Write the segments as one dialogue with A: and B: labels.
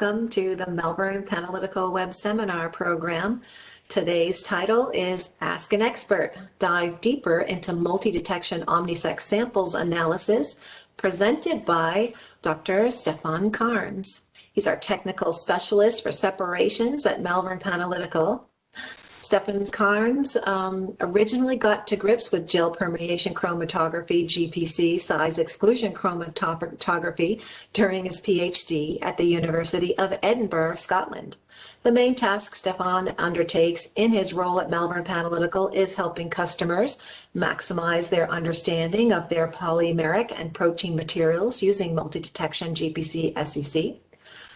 A: welcome to the Melbourne Panalytical Web Seminar program. Today's title is Ask an Expert, Dive Deeper into Multi-Detection OMNISEC Samples Analysis, presented by Dr. Stefan Carnes. He's our technical specialist for separations at Melbourne Panalytical. Stefan Carnes originally got to grips with gel permeation chromatography, GPC, size exclusion chromatography during his PhD at the University of Edinburgh, Scotland. The main task Stefan undertakes in his role at Melbourne Panalytical is helping customers maximize their understanding of their polymeric and protein materials using multi-detection GPC SEC.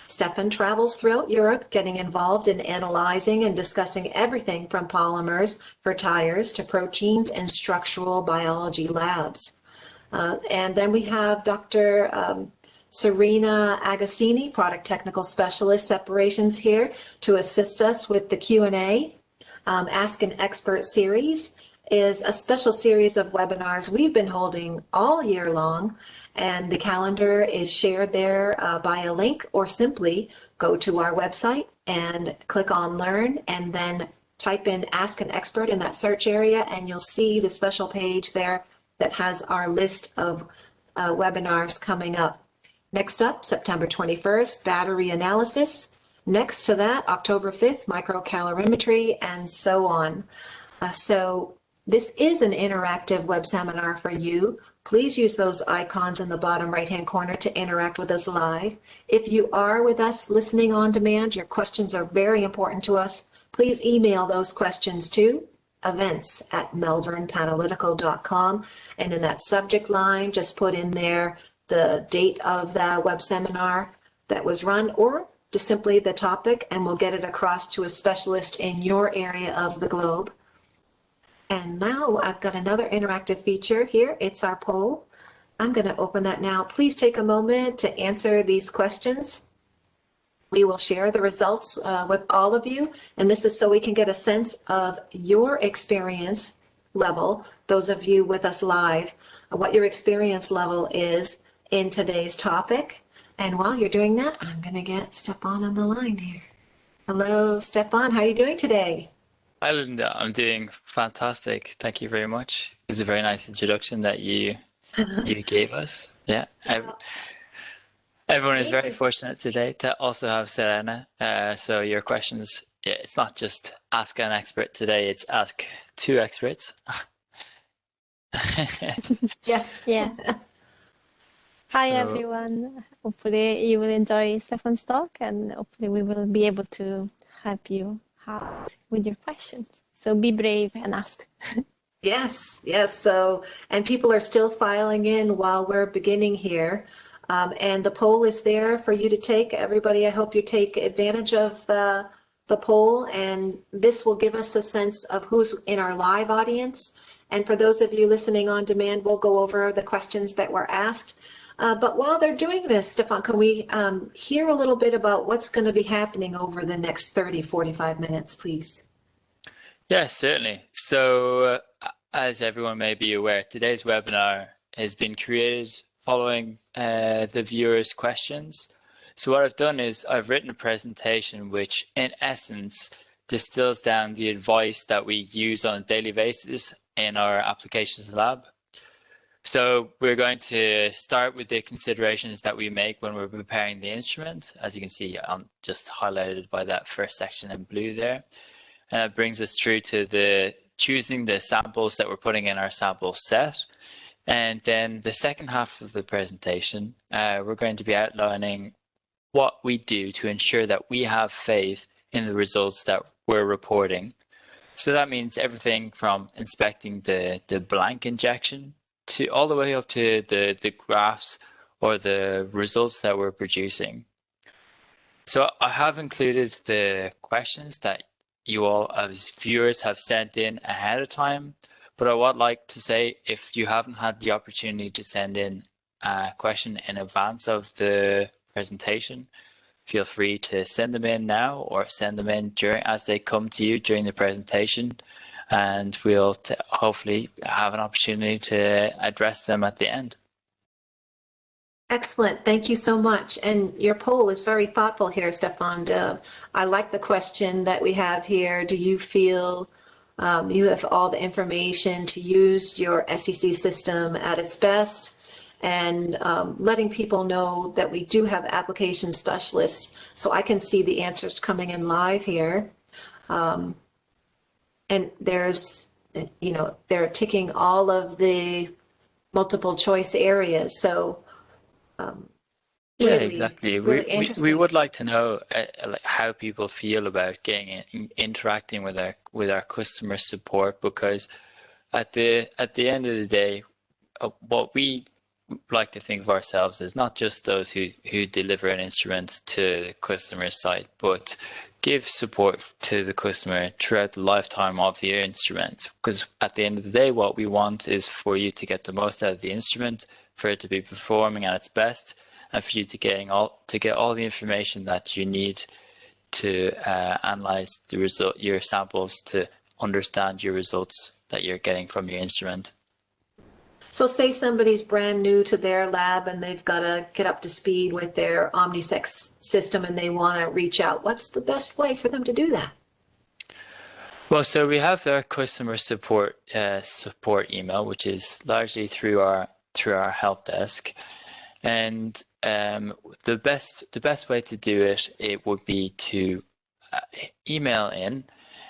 A: Stefan travels throughout Europe, getting involved in analyzing and discussing everything from polymers for tires to proteins and structural biology labs. And then we have Dr. Serena Agostini, Product Technical Specialist Separations, here to assist us with the Q&A. Ask an Expert series is a special series of webinars we've been holding all year long, and the calendar is shared there by a link, or simply go to our website and click on Learn and then type in Ask an Expert in that search area, and you'll see the special page there that has our list of webinars coming up. Next up, September 21st, battery analysis. Next to that, October 5th, microcalorimetry, and so on. So this is an interactive web seminar for you. Please use those icons in the bottom right-hand corner to interact with us live. If you are with us listening on demand, your questions are very important to us. Please email those questions to events@melbournepanalytical.com, and in that subject line, just put in there the date of the web seminar that was run, or just simply the topic, and we'll get it across to a specialist in your area of the globe. And now I've got another interactive feature here. It's our poll. I'm going to open that now. Please take a moment to answer these questions. We will share the results with all of you, and this is so we can get a sense of your experience level, those of you with us live, what your experience level is in today's topic. And while you're doing that, I'm going to get Stefan on the line here. Hello, Stefan. How are you doing today?
B: Hi, Linda. I'm doing fantastic. Thank you very much. It was a very nice introduction that you gave us. Yeah, everyone is very fortunate today to also have Serena. So your questions, yeah, it's not just ask an expert today, it's ask two experts.
C: Yeah. Hi, everyone. Hopefully you will enjoy Stefan's talk, and hopefully we will be able to help you out with your questions. So be brave and ask.
A: Yes. So, and people are still filing in while we're beginning here. And the poll is there for you to take. Everybody, I hope you take advantage of the poll, and this will give us a sense of who's in our live audience. And for those of you listening on demand, we'll go over the questions that were asked. But while they're doing this, Stefan, can we hear a little bit about what's going to be happening over the next 30, 45 minutes, please?
B: Yes, certainly. So as everyone may be aware, today's webinar has been created following the viewers' questions. So what I've done is I've written a presentation which in essence distills down the advice that we use on a daily basis in our applications lab. So we're going to start with the considerations that we make when we're preparing the instrument, as you can see, just highlighted by that first section in blue there. And that brings us through to the choosing the samples that we're putting in our sample set. And then the second half of the presentation, we're going to be outlining what we do to ensure that we have faith in the results that we're reporting. So that means everything from inspecting the blank injection to all the way up to the graphs or the results that we're producing. So I have included the questions that you all as viewers have sent in ahead of time, but I would like to say, if you haven't had the opportunity to send in a question in advance of the presentation, feel free to send them in now or send them in as they come to you during the presentation, and we'll hopefully have an opportunity to address them at the end.
A: Excellent. Thank you so much. And your poll is very thoughtful here, Stefan. I like the question that we have here. Do you feel you have all the information to use your SEC system at its best? And letting people know that we do have application specialists, so I can see the answers coming in live here. And there's, you know, they're ticking all of the multiple choice areas. So
B: Yeah,
A: really,
B: exactly.
A: really
B: We
A: interesting.
B: would like to know like how people feel about getting interacting with our customer support, because at the end of the day, what we like to think of ourselves as not just those who deliver an instrument to the customer site, but give support to the customer throughout the lifetime of the instrument. Because at the end of the day, what we want is for you to get the most out of the instrument, for it to be performing at its best, and for you to get all the information that you need to analyze your samples, to understand your results that you're getting from your instrument.
A: So say somebody's brand new to their lab and they've got to get up to speed with their OMNISEC system and they want to reach out. What's the best way for them to do that?
B: Well, so we have our customer support email, which is largely through our help desk, and the best way to do it would be to email in,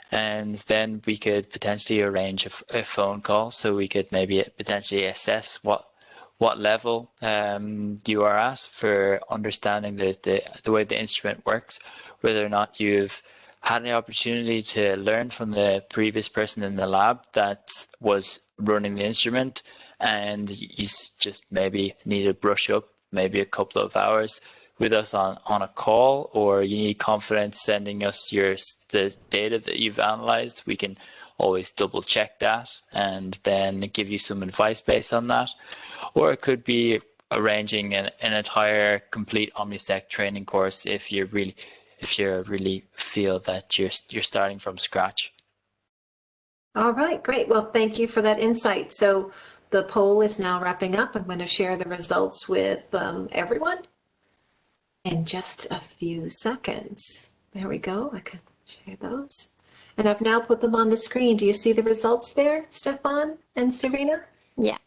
B: and then we could potentially arrange a phone call, so we could maybe potentially assess what level you are at for understanding the way the instrument works, whether or not you've had the opportunity to learn from the previous person in the lab that was running the instrument, and you just maybe need to brush up maybe a couple of hours with us on a call, or you need confidence sending us the data that you've analyzed. We can always double check that and then give you some advice based on that. Or it could be arranging an entire complete OMNISEC training course if you really feel that you're starting from scratch.
A: All right, great. Well, thank you for that insight. So the poll is now wrapping up. I'm going to share the results with everyone in just a few seconds. There we go. I can share those. And I've now put them on the screen. Do you see the results there, Stefan and Serena?
C: Yeah.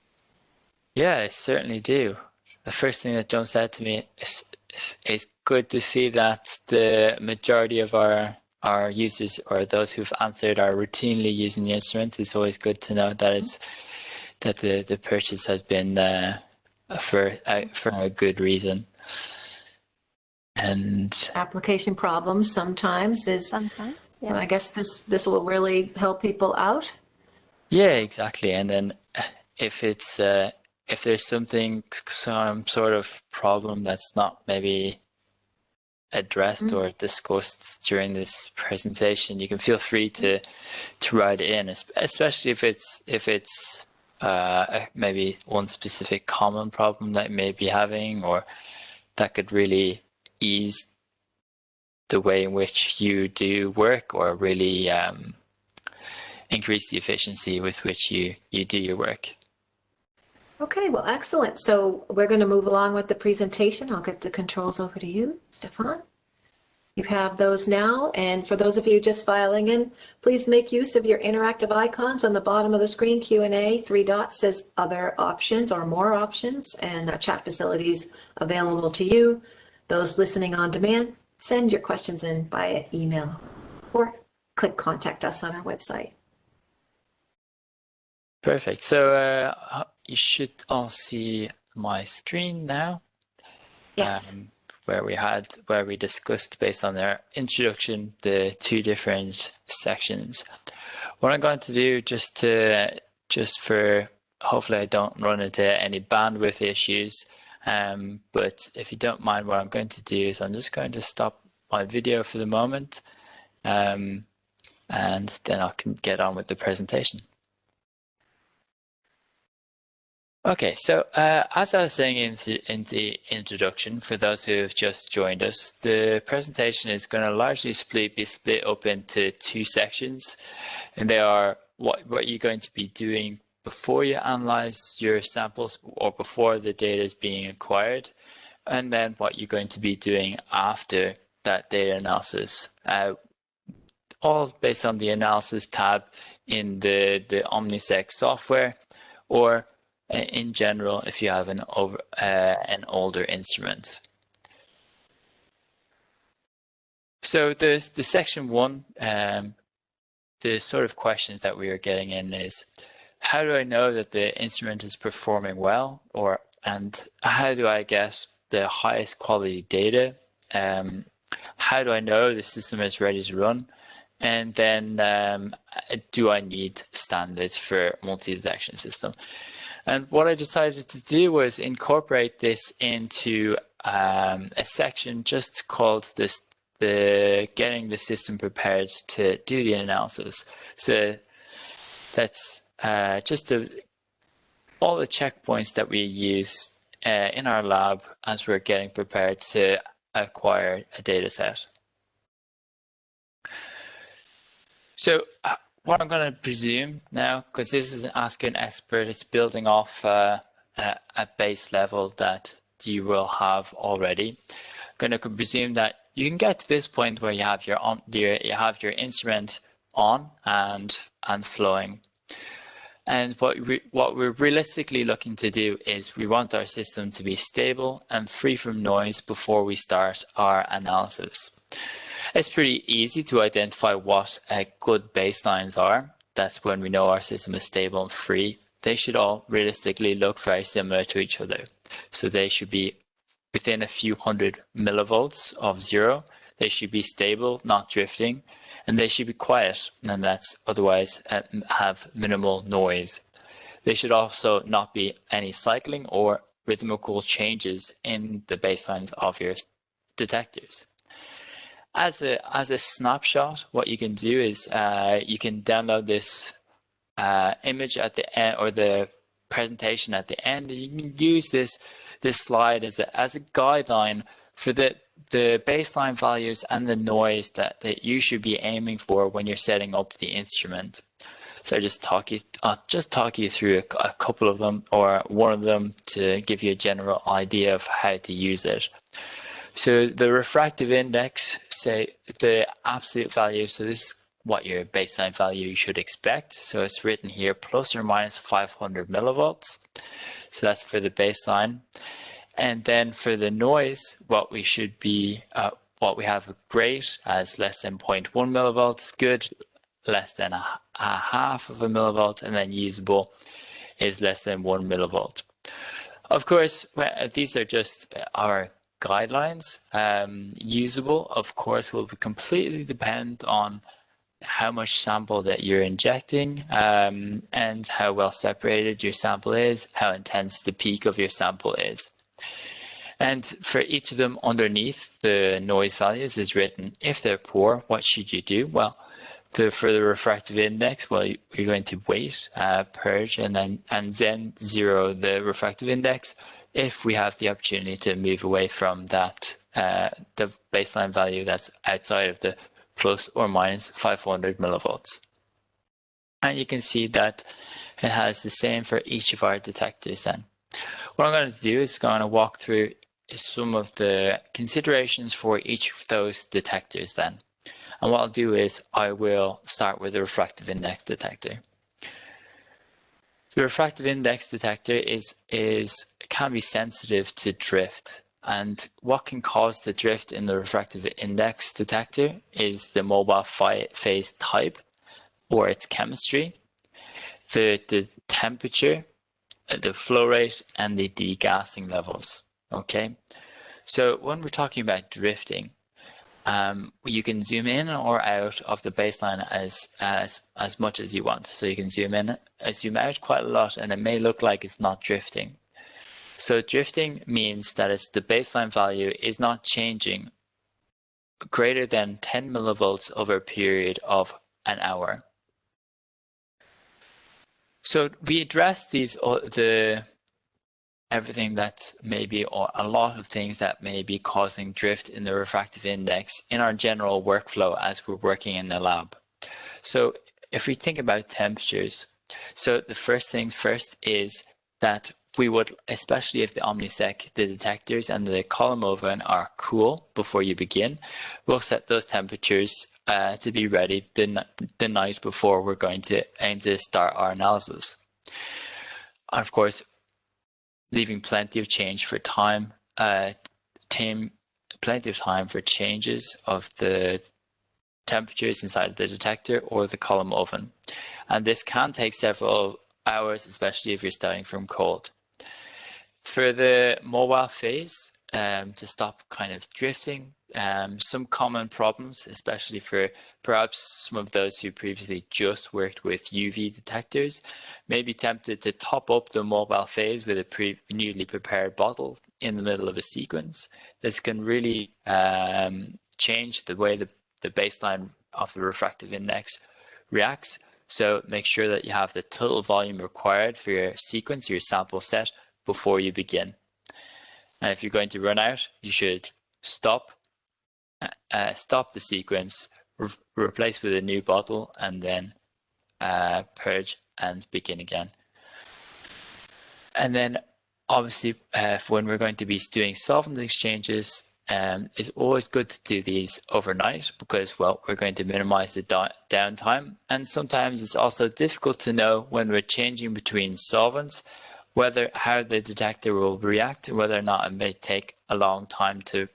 B: Yeah, I certainly do. The first thing that jumps out to me is it's good to see that the majority of our users, or those who've answered, are routinely using the instrument. It's always good to know that the purchase has been for a good reason. And
A: Application problems sometimes is,
C: Sometimes, yeah.
A: I guess this will really help people out.
B: yeah, exactly. And then if there's some sort of problem that's not maybe addressed or discussed during this presentation, you can feel free to write it in, especially if it's maybe one specific common problem that you may be having, or that could really ease the way in which you do work, or really increase the efficiency with which you do your work.
A: Okay, well, excellent. So we're going to move along with the presentation. I'll get the controls over to you, Stefan. You have those now, and for those of you just filing in, please make use of your interactive icons on the bottom of the screen. Q&A, 3 dots says other options or more options, and that chat facility is available to you. Those listening on demand, send your questions in via email or click contact us on our website.
B: Perfect. So you should all see my screen now.
A: Yes.
B: Where we discussed, based on their introduction, the 2 different sections. What I'm going to do, just for, hopefully I don't run into any bandwidth issues, but if you don't mind, what I'm going to do is I'm just going to stop my video for the moment, and then I can get on with the presentation. Okay, so as I was saying in the introduction, for those who have just joined us, the presentation is going to largely be split up into 2 sections, and they are what you're going to be doing before you analyze your samples or before the data is being acquired, and then what you're going to be doing after that data analysis. All based on the analysis tab in the OMNISEC software, or in general if you have an older instrument. So the section 1, the sort of questions that we are getting in is, how do I know that the instrument is performing well, and how do I get the highest quality data? How do I know the system is ready to run? And then do I need standards for multi-detection system? And what I decided to do was incorporate this into a section just called the getting the system prepared to do the analysis. So that's just all the checkpoints that we use in our lab as we're getting prepared to acquire a data set. So what I'm going to presume now, because this is an Ask an Expert, it's building off a base level that you will have already. I'm going to presume that you can get to this point where you have your instrument on and flowing. And what we're realistically looking to do is we want our system to be stable and free from noise before we start our analysis. It's pretty easy to identify what good baselines are. That's when we know our system is stable and free. They should all realistically look very similar to each other. So they should be within a few hundred millivolts of zero. They should be stable, not drifting, and they should be quiet, and that's otherwise have minimal noise. They should also not be any cycling or rhythmical changes in the baselines of your detectors. As a snapshot, what you can do is you can download this image at the end, or the presentation at the end. You can use this slide as a guideline for the baseline values and the noise that you should be aiming for when you're setting up the instrument. So I'll just talk you through a couple of them, or one of them, to give you a general idea of how to use it. So the refractive index, say the absolute value, so this is what your baseline value you should expect. So it's written here plus or minus 500 millivolts. So that's for the baseline. And then for the noise, what we should be, what we have great as less than 0.1 millivolts, good, less than a half of a millivolt, and then usable is less than 1 millivolt. Of course, these are just our guidelines. Usable, of course, will completely depend on how much sample that you're injecting, and how well separated your sample is, how intense the peak of your sample is. And for each of them underneath the noise values is written, if they're poor, what should you do? Well, for the refractive index, well, you're going to wait, purge, and then zero the refractive index if we have the opportunity to move away from that, the baseline value that's outside of the plus or minus 500 millivolts. And you can see that it has the same for each of our detectors then. What I'm going to do is going to walk through some of the considerations for each of those detectors then. And what I'll do is I will start with the refractive index detector. The refractive index detector can be sensitive to drift. And what can cause the drift in the refractive index detector is the mobile phase type or its chemistry, the temperature, the flow rate, and the degassing levels. Okay, so when we're talking about drifting, you can zoom in or out of the baseline as much as you want. So you can zoom in, zoom out quite a lot, and it may look like it's not drifting. So drifting means that the baseline value is not changing greater than 10 millivolts over a period of an hour. So we address everything that may be, or a lot of things that may be causing drift in the refractive index in our general workflow as we're working in the lab. So if we think about temperatures, So the first things first is that we would, especially if the OMNISEC, the detectors and the column oven are cool before you begin, we'll set those temperatures to be ready the night before we're going to aim to start our analysis. And of course, leaving plenty of change for time, plenty of time for changes of the temperatures inside the detector or the column oven. And this can take several hours, especially if you're starting from cold. For the mobile phase, to stop kind of drifting, some common problems, especially for perhaps some of those who previously just worked with UV detectors, may be tempted to top up the mobile phase with a newly prepared bottle in the middle of a sequence. This can really change the way the baseline of the refractive index reacts. So make sure that you have the total volume required for your sequence, your sample set, before you begin. And if you're going to run out, you should stop the sequence, replace with a new bottle, and then purge and begin again. And then obviously when we're going to be doing solvent exchanges, it's always good to do these overnight because, well, we're going to minimize the downtime. And sometimes it's also difficult to know when we're changing between solvents how the detector will react, and whether or not it may take a long time to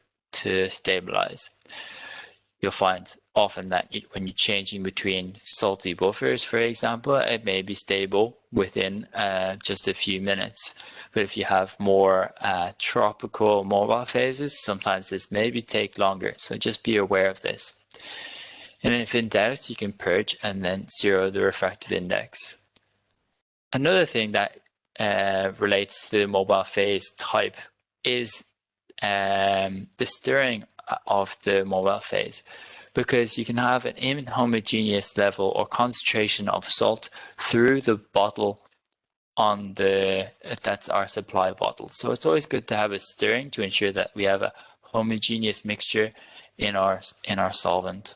B: stabilize. You'll find often that when you're changing between salty buffers, for example, it may be stable within just a few minutes. But if you have more tropical mobile phases, sometimes this may take longer. So just be aware of this. And if in doubt, you can purge and then zero the refractive index. Another thing that relates to the mobile phase type is the stirring of the mobile phase, because you can have an inhomogeneous level or concentration of salt through the bottle that's our supply bottle. So it's always good to have a stirring to ensure that we have a homogeneous mixture in our solvent.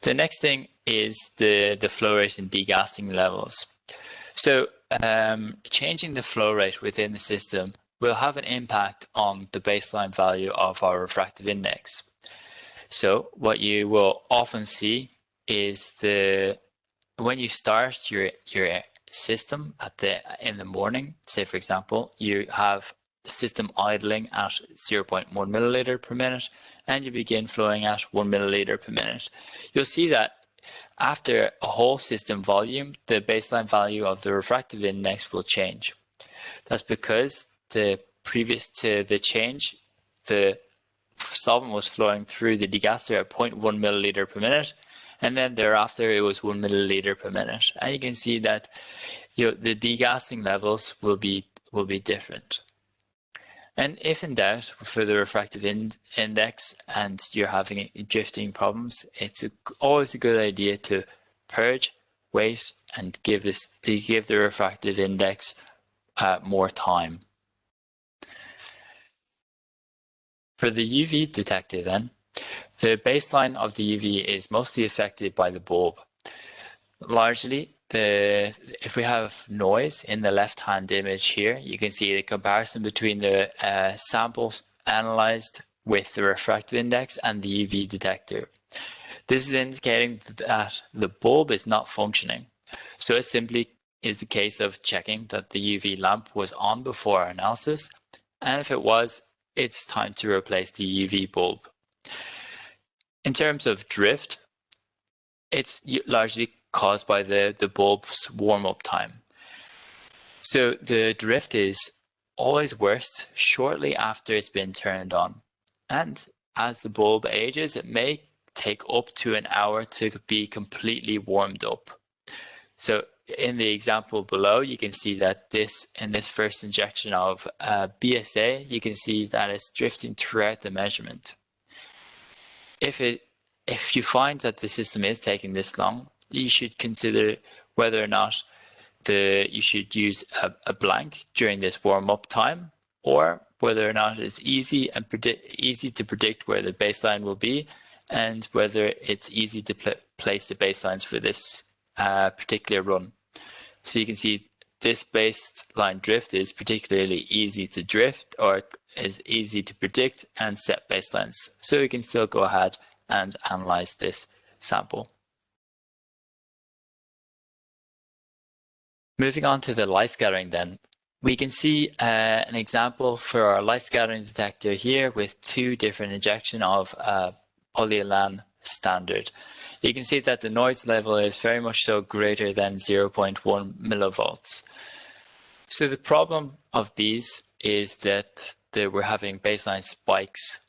B: The next thing is the flow rate and degassing levels. So changing the flow rate within the system will have an impact on the baseline value of our refractive index. So what you will often see is when you start your system in the morning, say for example, you have the system idling at 0.1 milliliter per minute and you begin flowing at 1 milliliter per minute. You'll see that after a whole system volume, the baseline value of the refractive index will change. That's because previous to the change, the solvent was flowing through the degasser at 0.1 milliliter per minute, and then thereafter it was 1 milliliter per minute. And you can see that the degassing levels will be different. And if in doubt for the refractive index and you're having drifting problems, it's always a good idea to purge, wait, and give the refractive index more time. For the UV detector then, the baseline of the UV is mostly affected by the bulb. Largely, if we have noise in the left-hand image here, you can see the comparison between the samples analyzed with the refractive index and the UV detector. This is indicating that the bulb is not functioning. So it simply is the case of checking that the UV lamp was on before our analysis, and if it was, it's time to replace the UV bulb. In terms of drift, it's largely caused by the bulb's warm-up time. So the drift is always worst shortly after it's been turned on. And as the bulb ages, it may take up to an hour to be completely warmed up. So in the example below, you can see that in this first injection of BSA, you can see that it's drifting throughout the measurement. If you find that the system is taking this long, you should consider whether or not you should use a blank during this warm-up time, or whether or not it's easy to predict where the baseline will be, and whether it's easy to place the baselines for this a particular run. So you can see this baseline drift is particularly easy to drift, or is easy to predict and set baselines. So we can still go ahead and analyze this sample. Moving on to the light scattering then, we can see an example for our light scattering detector here with 2 different injection of polyethylene standard. You can see that the noise level is very much so greater than 0.1 millivolts. So the problem of these is that we're having baseline spikes.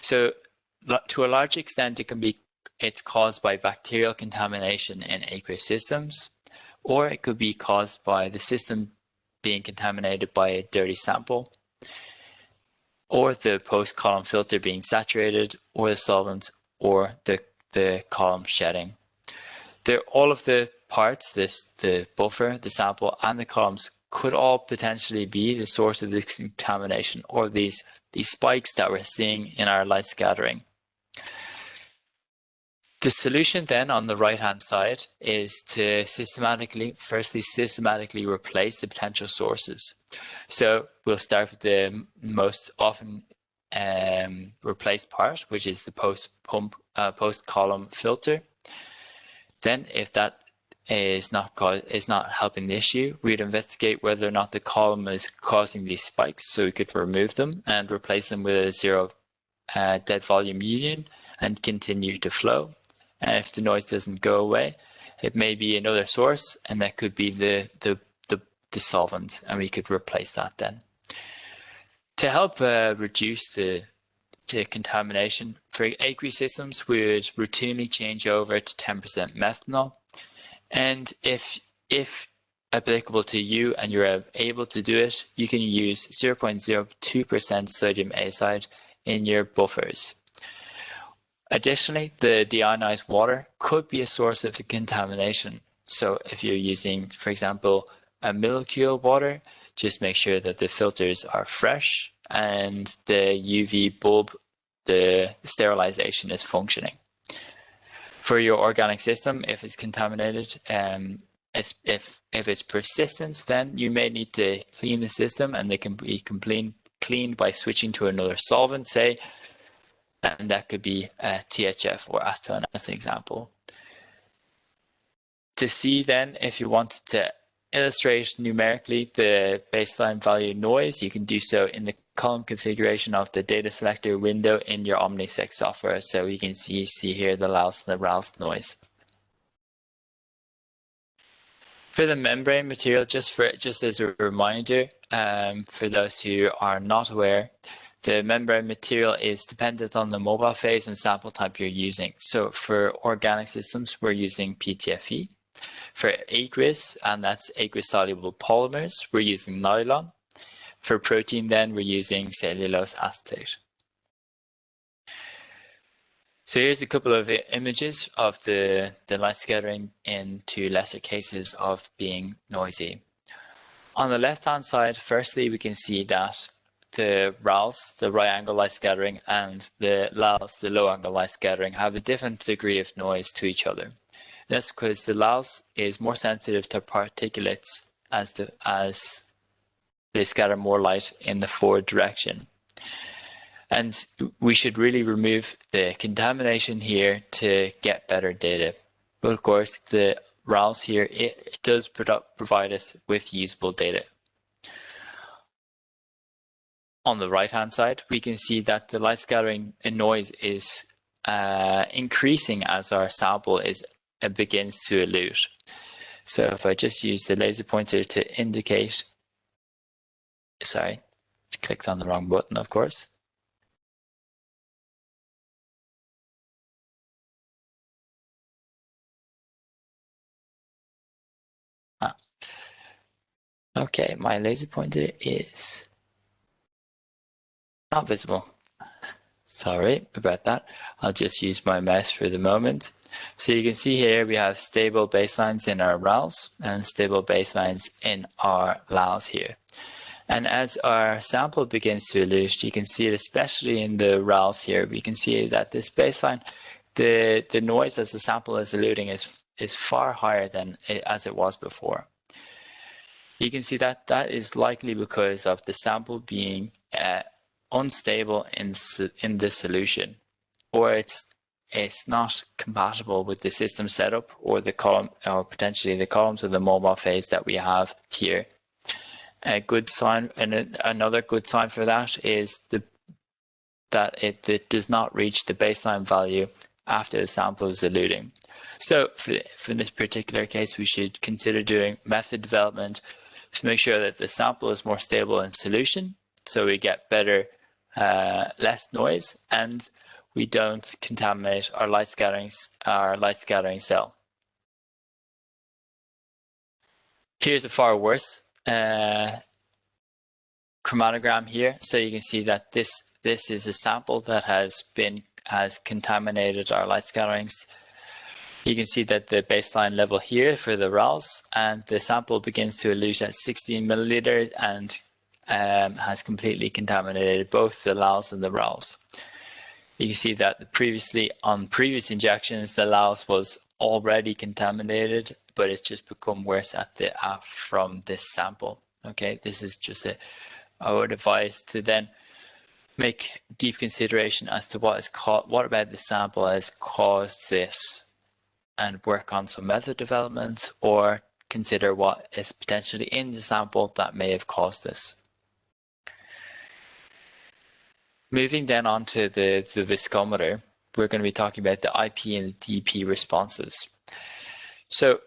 B: So to a large extent, it's caused by bacterial contamination in aqueous systems, or it could be caused by the system being contaminated by a dirty sample, or the post-column filter being saturated, or the solvent, or the column shedding. All of the parts, the buffer, the sample, and the columns could all potentially be the source of this contamination, or these spikes that we're seeing in our light scattering. The solution then on the right-hand side is to firstly systematically replace the potential sources. So we'll start with the most often replaced part, which is the post-column filter. Then if that is not helping the issue, we'd investigate whether or not the column is causing these spikes, so we could remove them and replace them with a 0 dead volume union and continue to flow. And if the noise doesn't go away, it may be another source, and that could be the solvent, and we could replace that then. To help reduce the contamination, for aqueous systems, we would routinely change over to 10% methanol. And if applicable to you and you're able to do it, you can use 0.02% sodium azide in your buffers. Additionally, the deionized water could be a source of the contamination. So if you're using, for example, a molecule water, just make sure that the filters are fresh and the UV bulb, the sterilization is functioning. For your organic system, if it's contaminated, if it's persistent, then you may need to clean the system, and they can be cleaned by switching to another solvent, say, and that could be THF or acetone as an example. To see then, if you wanted to illustrate numerically the baseline value noise, you can do so in the column configuration of the data selector window in your OMNISEC software. So you can see here the louse and the rouse noise. For the membrane material, just as a reminder, for those who are not aware, the membrane material is dependent on the mobile phase and sample type you're using. So for organic systems, we're using PTFE. For aqueous, and that's aqueous soluble polymers, we're using nylon. For protein, then we're using cellulose acetate. So here's a couple of images of the light scattering into lesser cases of being noisy. On the left-hand side, firstly, we can see that the RALs, the right angle light scattering, and the LALs, the low angle light scattering, have a different degree of noise to each other. That's because the LALs is more sensitive to particulates as they scatter more light in the forward direction. And we should really remove the contamination here to get better data. But of course, the RALs here, it does provide us with usable data. On the right-hand side, we can see that the light scattering noise is increasing as our sample begins to elute. So if I just use the laser pointer to indicate, sorry, clicked on the wrong button, of course. Okay, my laser pointer is not visible. Sorry about that. I'll just use my mouse for the moment. So you can see here we have stable baselines in our RALs and stable baselines in our LALs here. And as our sample begins to elute, you can see it especially in the RALs here. We can see that this baseline, the noise as the sample is eluting is far higher than as it was before. You can see that that is likely because of the sample being unstable in the solution, or it's not compatible with the system setup or the column, or potentially the columns of the mobile phase that we have here. A good sign, and another good sign for that is that it does not reach the baseline value after the sample is eluting. So for this particular case, we should consider doing method development to make sure that the sample is more stable in solution, so we get better, less noise, and we don't contaminate our light scattering cell. Here's a far worse chromatogram here. So you can see that this is a sample that has contaminated our light scatterings. You can see that the baseline level here for the RALs, and the sample begins to elute at 16 milliliters and has completely contaminated both the LALs and the RALs. You can see that previously on previous injections, the LALs was already contaminated, but it's just become worse from this sample. Okay, this is just I would advise to then make deep consideration as to what about the sample has caused this, and work on some method development, or consider what is potentially in the sample that may have caused this. Moving then on to the viscometer, we're going to be talking about the IP and the DP responses. So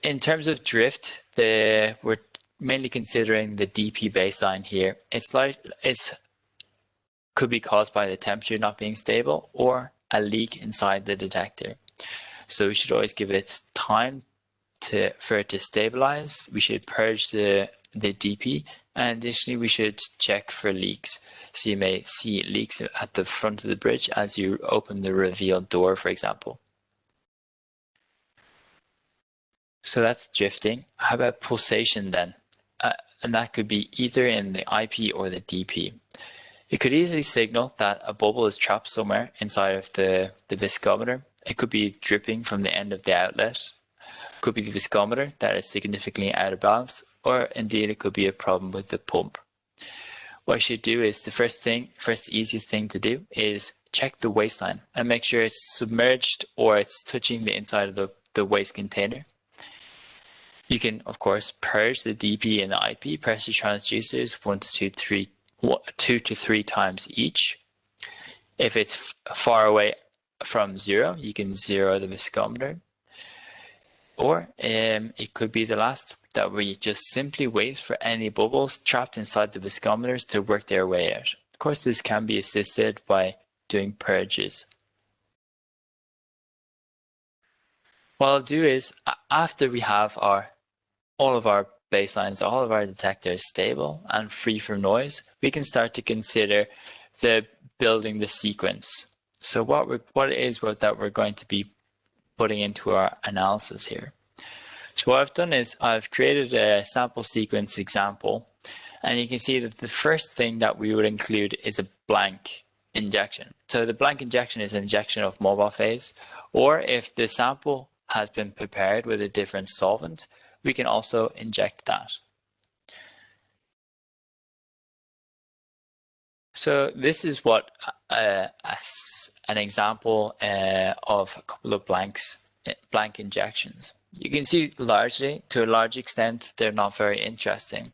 B: in terms of drift, we're mainly considering the DP baseline here. It's could be caused by the temperature not being stable or a leak inside the detector. So we should always give it time for it to stabilize. We should purge the DP, and additionally we should check for leaks. So you may see leaks at the front of the bridge as you open the reveal door, for example. So that's drifting. How about pulsation then? And that could be either in the IP or the DP. It could easily signal that a bubble is trapped somewhere inside of the viscometer. It could be dripping from the end of the outlet. It could be the viscometer that is significantly out of balance, or indeed it could be a problem with the pump. What you should do is the first easiest thing to do is check the wasteline and make sure it's submerged or it's touching the inside of the waste container. You can, of course, purge the DP and the IP pressure transducers 2 to 3 times each. If it's far away from zero, you can zero the viscometer. Or it could be the last, that we just simply wait for any bubbles trapped inside the viscometers to work their way out. Of course, this can be assisted by doing purges. What I'll do is, after we have all of our baselines, all of our detectors stable and free from noise, we can start to consider building the sequence. So what it is that we're going to be putting into our analysis here. So what I've done is I've created a sample sequence example, and you can see that the first thing that we would include is a blank injection. So the blank injection is an injection of mobile phase, or if the sample has been prepared with a different solvent, we can also inject that. So this is what an example of a couple of blank injections. You can see to a large extent, they're not very interesting.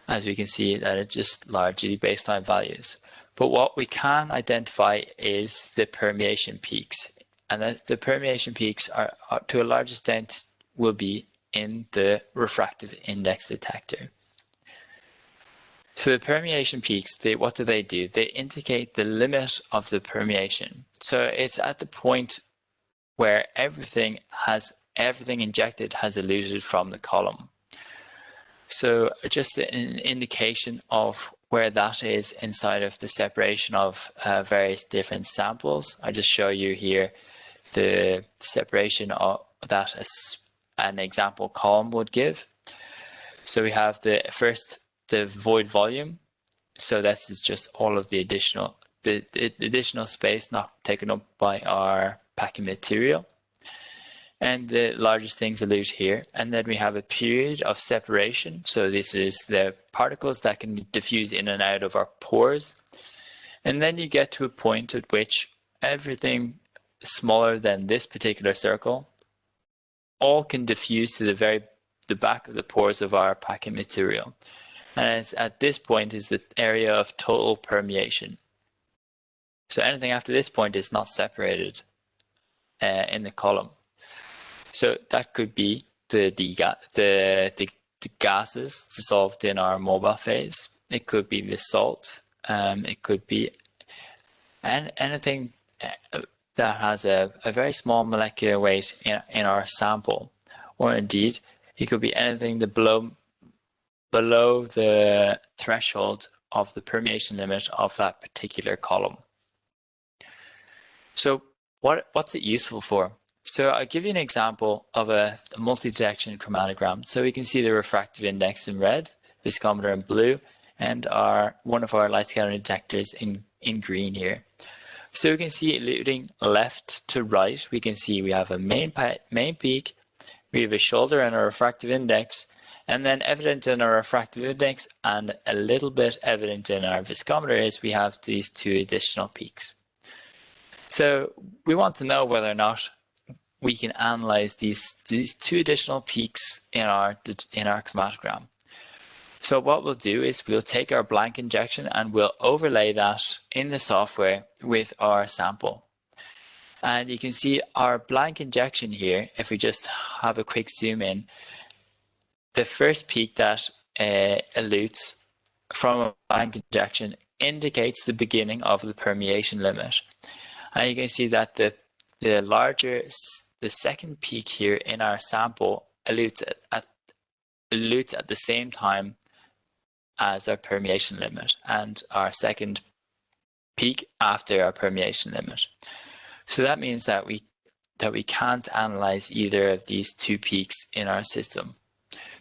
B: As we can see that it's just largely baseline values. But what we can identify is the permeation peaks. And the permeation peaks are to a large extent will be in the refractive index detector. So the permeation peaks, what do? They indicate the limit of the permeation. So it's at the point where everything injected has eluted from the column. So just an indication of where that is inside of the separation of various different samples. I just show you here the separation of that as an example column would give. So we have the void volume. So this is just all of the additional space not taken up by our packing material. and the largest things elute here. And then we have a period of separation. So this is the particles that can diffuse in and out of our pores. And then you get to a point at which everything smaller than this particular circle all can diffuse to the back of the pores of our packing material. And at this point is the area of total permeation. So anything after this point is not separated in the column. So that could be the gases dissolved in our mobile phase. It could be the salt. It could be anything that has a very small molecular weight in our sample. Or indeed, it could be anything that below the threshold of the permeation limit of that particular column. So what's it useful for? So I'll give you an example of a multi-detection chromatogram. So we can see the refractive index in red, viscometer in blue, and one of our light scattering detectors in green here. So we can see eluting left to right. We can see we have a main peak, we have a shoulder and a refractive index, and then evident in our refractive index and a little bit evident in our viscometer is we have these two additional peaks. So we want to know whether or not we can analyze these two additional peaks in our chromatogram. So what we'll do is we'll take our blank injection and we'll overlay that in the software with our sample. And you can see our blank injection here, if we just have a quick zoom in, the first peak that elutes from a blank injection indicates the beginning of the permeation limit. And you can see that the second peak here in our sample elutes at the same time as our permeation limit, and our second peak after our permeation limit. So that means that we can't analyze either of these two peaks in our system.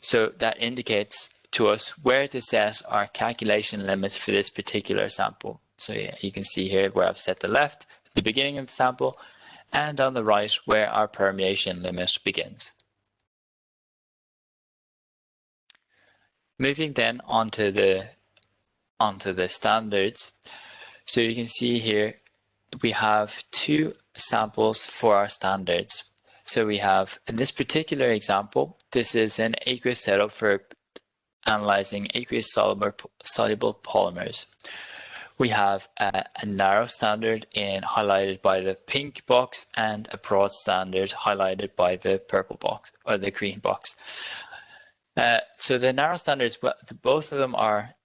B: So that indicates to us where to set our calculation limits for this particular sample. So yeah, you can see here where I've set the left, the beginning of the sample, and on the right where our permeation limit begins. Moving then onto the standards. So you can see here we have two samples for our standards. So we have, in this particular example, this is an aqueous setup for analyzing aqueous soluble polymers. We have a narrow standard highlighted by the pink box and a broad standard highlighted by the purple box or the green box. So the narrow standards, both of them are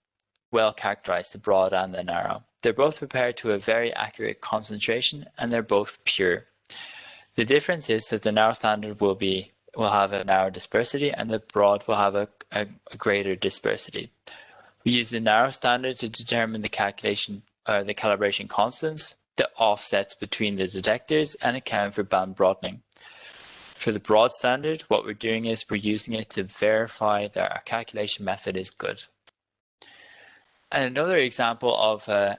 B: well characterized, the broad and the narrow. They're both prepared to a very accurate concentration and they're both pure. The difference is that the narrow standard will have a narrow dispersity and the broad will have a greater dispersity. We use the narrow standard to determine the calibration constants, the offsets between the detectors, and account for band broadening. For the broad standard, what we're doing is we're using it to verify that our calculation method is good. And another example of a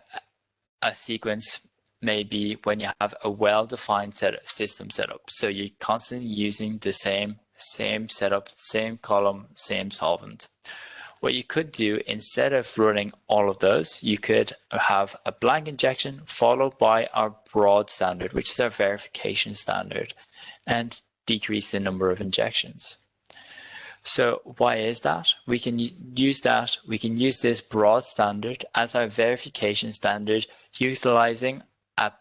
B: sequence may be when you have a well-defined system setup. So you're constantly using the same setup, same column, same solvent. What you could do, instead of running all of those, you could have a blank injection followed by our broad standard, which is our verification standard, and decrease the number of injections. So why is that? We can use this broad standard as our verification standard, utilizing a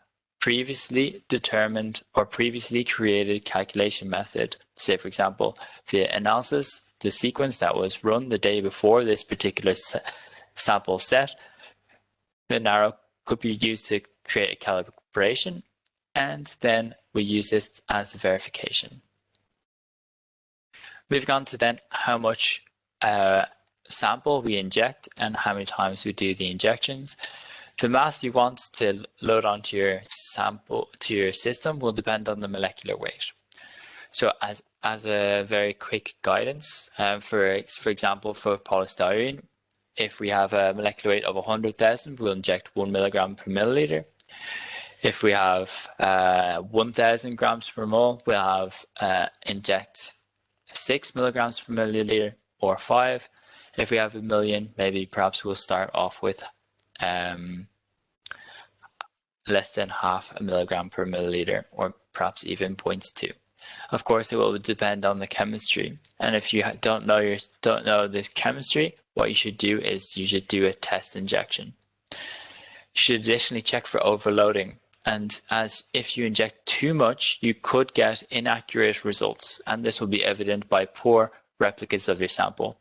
B: previously determined or previously created calculation method. Say, for example, the analysis, the sequence that was run the day before this particular sample set, the narrow could be used to create a calibration, and then we use this as the verification. Moving on to then how much sample we inject and how many times we do the injections. The mass you want to load onto your sample, to your system, will depend on the molecular weight. So as a very quick guidance, for example, for polystyrene, if we have a molecular weight of 100,000, we'll inject 1 milligram per milliliter. If we have 1,000 grams per mole, we'll have inject 6 milligrams per milliliter or 5. If we have 1,000,000, maybe perhaps we'll start off with less than half a milligram per milliliter, or perhaps even 0.2. Of course, it will depend on the chemistry. And if you don't know this chemistry, what you should do is you should do a test injection. You should additionally check for overloading. And as if you inject too much, you could get inaccurate results. And this will be evident by poor replicates of your sample.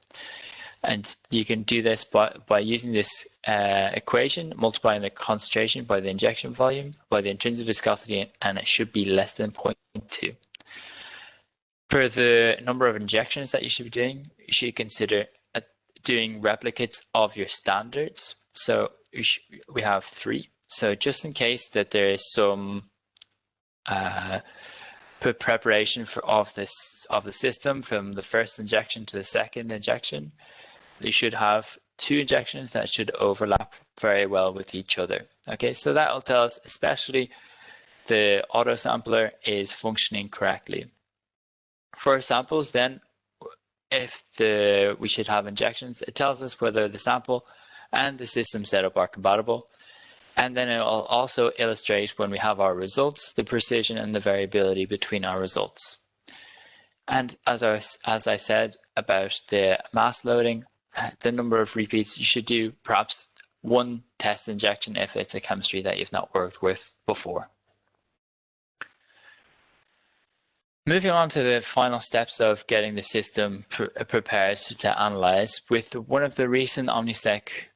B: And you can do this by using this equation, multiplying the concentration by the injection volume, by the intrinsic viscosity, and it should be less than 0.2. For the number of injections that you should be doing, you should consider doing replicates of your standards. So we have 3. So just in case that there is some preparation of the system from the first injection to the second injection, you should have 2 injections that should overlap very well with each other. Okay, so that will tell us especially the auto sampler is functioning correctly. For samples, then, if we should have injections, it tells us whether the sample and the system setup are compatible. And then it will also illustrate, when we have our results, the precision and the variability between our results. And as I said about the mass loading, the number of repeats, you should do perhaps 1 test injection if it's a chemistry that you've not worked with before. Moving on to the final steps of getting the system prepared to analyze, with one of the recent OMNISEC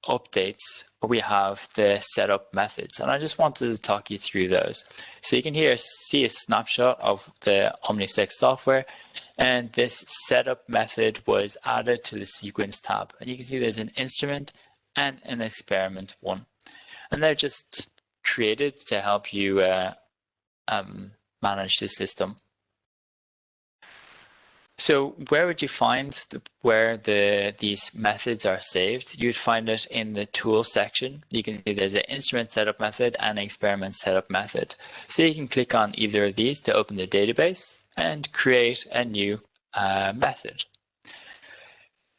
B: updates, we have the setup methods, and I just wanted to talk you through those. So you can here see a snapshot of the OMNISEC software, and this setup method was added to the sequence tab, and you can see there's an instrument and an experiment one, and they're just created to help you manage the system. So where would you find where these methods are saved? You'd find it in the tools section. You can see there's an instrument setup method and an experiment setup method. So you can click on either of these to open the database and create a new method.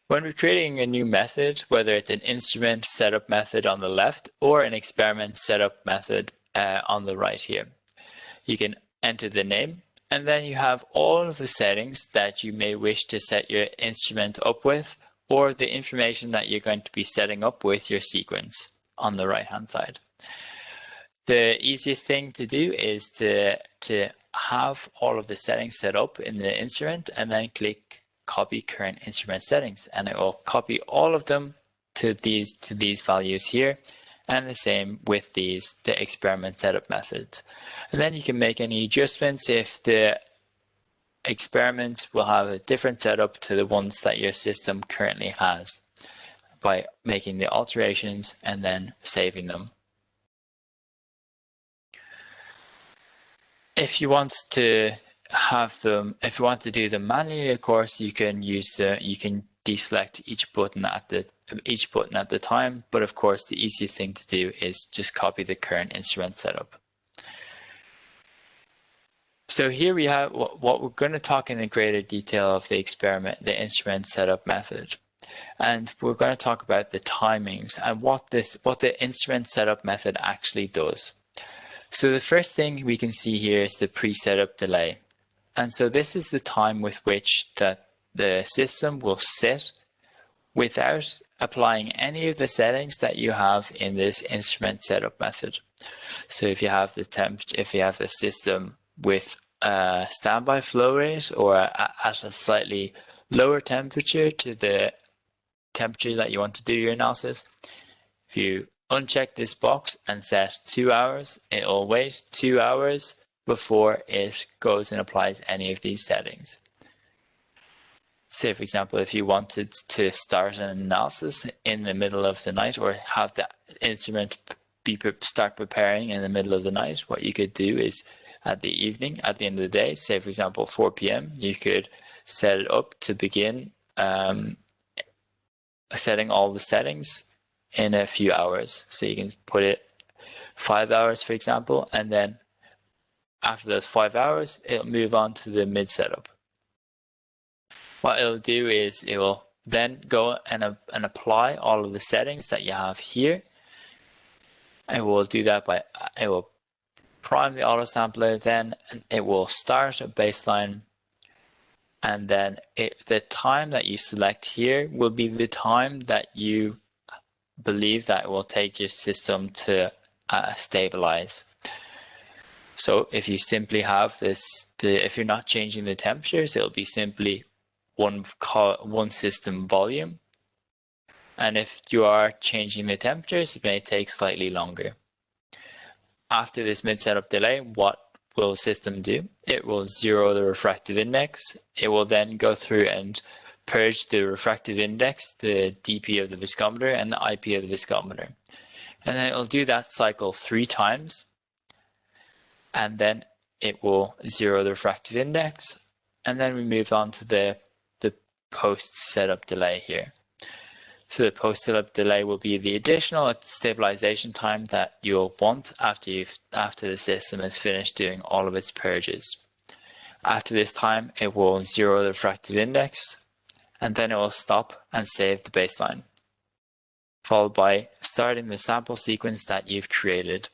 B: When we're creating a new method, whether it's an instrument setup method on the left or an experiment setup method on the right here, you can enter the name. And then you have all of the settings that you may wish to set your instrument up with, or the information that you're going to be setting up with your sequence on the right-hand side. The easiest thing to do is to have all of the settings set up in the instrument, and then click copy current instrument settings, and it will copy all of them to these values here. And the same with the experiment setup methods. And then you can make any adjustments if the experiment will have a different setup to the ones that your system currently has, by making the alterations and then saving them. If you want to do them manually, of course, you can deselect each button at the time, but of course the easiest thing to do is just copy the current instrument setup. So here we have what we're going to talk in greater detail of the instrument setup method, and we're going to talk about the timings and what the instrument setup method actually does. So the first thing we can see here is the presetup delay, and so this is the time with which that the system will sit without applying any of the settings that you have in this instrument setup method. So if you have the system with a standby flow rate, or at a slightly lower temperature to the temperature that you want to do your analysis, if you uncheck this box and set 2 hours, it will wait 2 hours before it goes and applies any of these settings. Say, for example, if you wanted to start an analysis in the middle of the night, or have the instrument start preparing in the middle of the night, what you could do is at the evening, at the end of the day, say, for example, 4 p.m., you could set it up to begin setting all the settings in a few hours. So you can put it 5 hours, for example, and then after those 5 hours, it'll move on to the mid-setup. What it'll do is it will then go and apply all of the settings that you have here. It will do that by, it will prime the auto sampler, then it will start a baseline, and then the time that you select here will be the time that you believe that it will take your system to stabilize. So if you simply have this, if you're not changing the temperatures, it'll be simply one system volume. And if you are changing the temperatures, it may take slightly longer. After this mid-setup delay, what will the system do? It will zero the refractive index. It will then go through and purge the refractive index, the dP of the viscometer, and the IP of the viscometer. And then it will do that cycle 3 times. And then it will zero the refractive index. And then we move on to the post-setup delay here. So the post-setup delay will be the additional stabilization time that you'll want after the system has finished doing all of its purges. After this time, it will zero the refractive index, and then it will stop and save the baseline, followed by starting the sample sequence that you've created,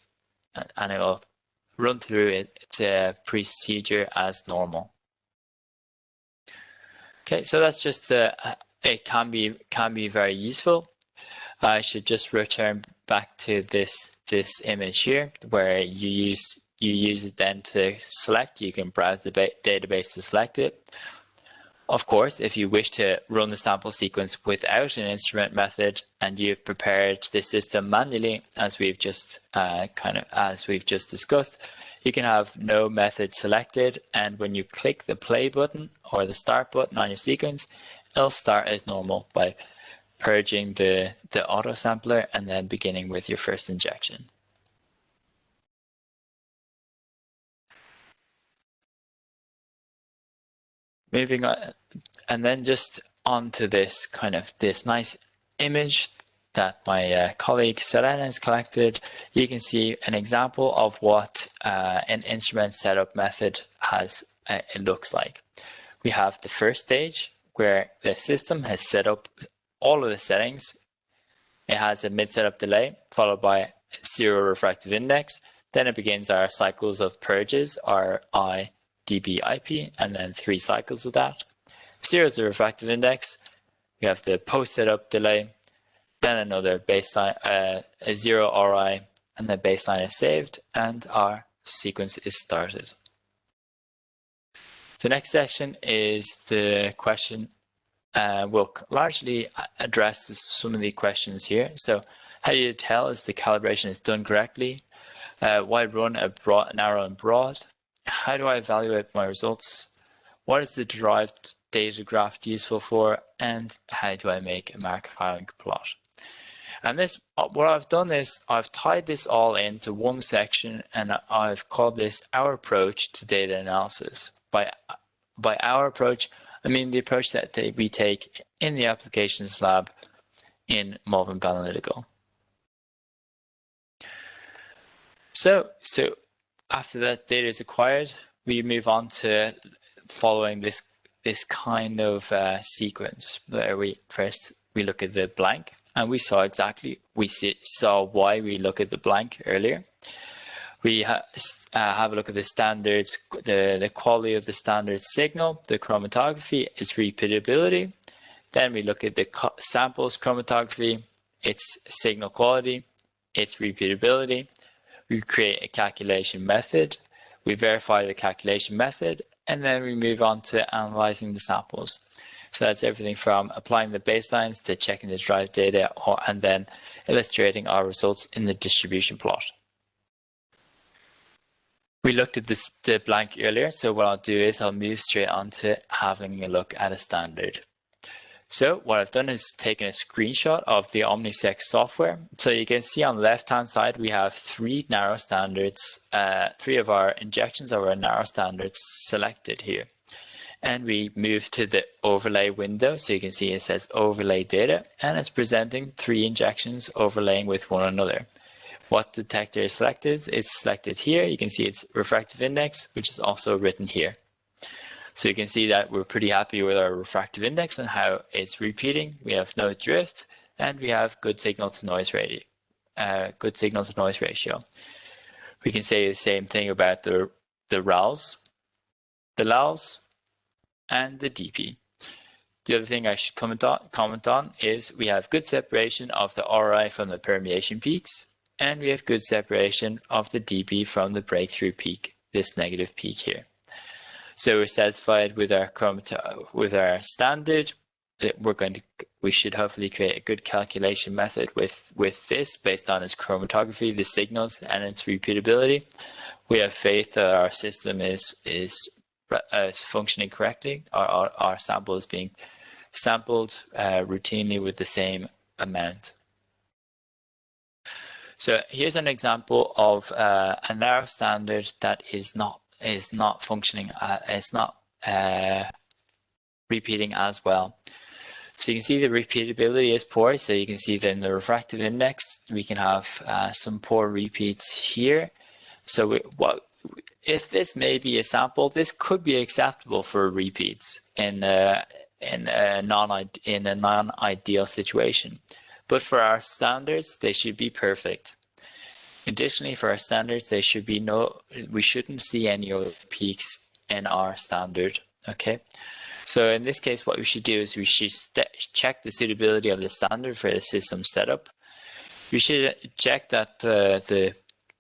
B: and it will run through its procedure as normal. Okay, so that's just it can be very useful. I should just return back to this image here, where you use it then to select. You can browse the database to select it. Of course, if you wish to run the sample sequence without an instrument method and you've prepared the system manually, as we've just discussed, you can have no method selected, and when you click the play button or the start button on your sequence, it'll start as normal by purging the auto sampler and then beginning with your first injection. Moving on, and then just onto this this nice image that my colleague Selena has collected. You can see an example of what an instrument setup method it looks like. We have the first stage where the system has set up all of the settings. It has a mid-setup delay followed by 0 refractive index. Then it begins our cycles of purges, our I, dB, IP, and then 3 cycles of that. 0 is the refractive index. We have the post-setup delay, then another baseline, a 0 RI, and the baseline is saved, and our sequence is started. The next section is the question. We'll largely address some of the questions here. So, how do you tell if the calibration is done correctly? Why run a narrow and broad? How do I evaluate my results? What is the derived data graph useful for? And how do I make a Markov plot? And what I've done is I've tied this all into one section, and I've called this our approach to data analysis. By our approach, I mean the approach that we take in the applications lab in Malvern Analytical. So after that data is acquired, we move on to following this kind of sequence where we look at the blank, and we saw why we look at the blank earlier. We have a look at the standards, the quality of the standard signal, the chromatography, its repeatability. Then we look at the samples chromatography, its signal quality, its repeatability. We create a calculation method. We verify the calculation method, and then we move on to analyzing the samples. So that's everything from applying the baselines to checking the derived data, and then illustrating our results in the distribution plot. We looked at the blank earlier, so what I'll do is I'll move straight on to having a look at a standard. So what I've done is taken a screenshot of the OMNISEC software. So you can see on the left-hand side, we have 3 narrow standards, 3 of our injections of our narrow standards selected here. And we move to the overlay window. So you can see it says overlay data, and it's presenting 3 injections overlaying with one another. what detector is selected. It's selected here. You can see it's refractive index, which is also written here. So you can see that we're pretty happy with our refractive index and how it's repeating. We have no drift, and we have good signal to noise ratio. We can say the same thing about the RALs, the LALs, and the DP. The other thing I should comment on is we have good separation of the RI from the permeation peaks, and we have good separation of the DP from the breakthrough peak, this negative peak here. So we're satisfied with our standard. We should hopefully create a good calculation method with this based on its chromatography, the signals, and its repeatability. We have faith that our system is functioning correctly. Our sample is being sampled routinely with the same amount. So here's an example of a narrow standard that is not functioning, it's not repeating as well. So you can see the repeatability is poor. So you can see that in the refractive index, we can have some poor repeats here. So if this may be a sample, this could be acceptable for repeats in a non-ideal situation. But for our standards, they should be perfect. Additionally, for our standards, we shouldn't see any other peaks in our standard. Okay. So in this case, what we should do is we should check the suitability of the standard for the system setup. We should check that the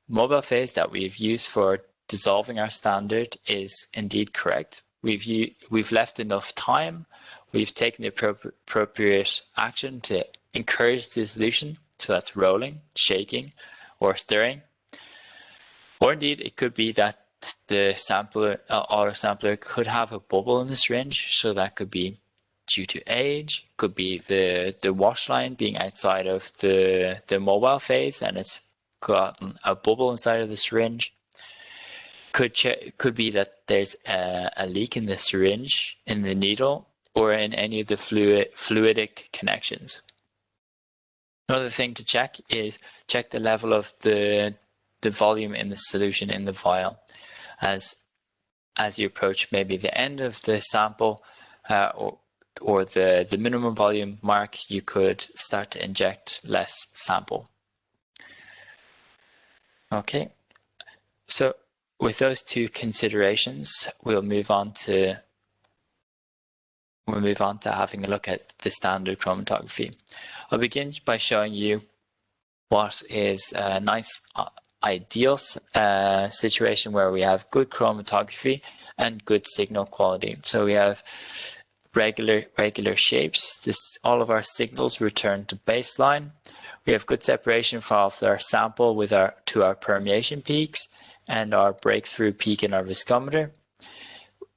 B: mobile phase that we've used for dissolving our standard is indeed correct. We've left enough time. We've taken the appropriate action to encourage dissolution. So that's rolling, shaking, or stirring. Or indeed, it could be that the auto sampler could have a bubble in the syringe, so that could be due to age, could be the wash line being outside of the mobile phase and it's gotten a bubble inside of the syringe. Could be that there's a leak in the syringe, in the needle, or in any of the fluidic connections. Another thing to check is check the level of the volume in the solution in the vial. As you approach maybe the end of the sample or the minimum volume mark, you could start to inject less sample. Okay, so with those two considerations, we'll move on to having a look at the standard chromatography. I'll begin by showing you what is a nice ideal situation where we have good chromatography and good signal quality. So we have regular shapes. All of our signals return to baseline. We have good separation from our sample to our permeation peaks and our breakthrough peak in our viscometer.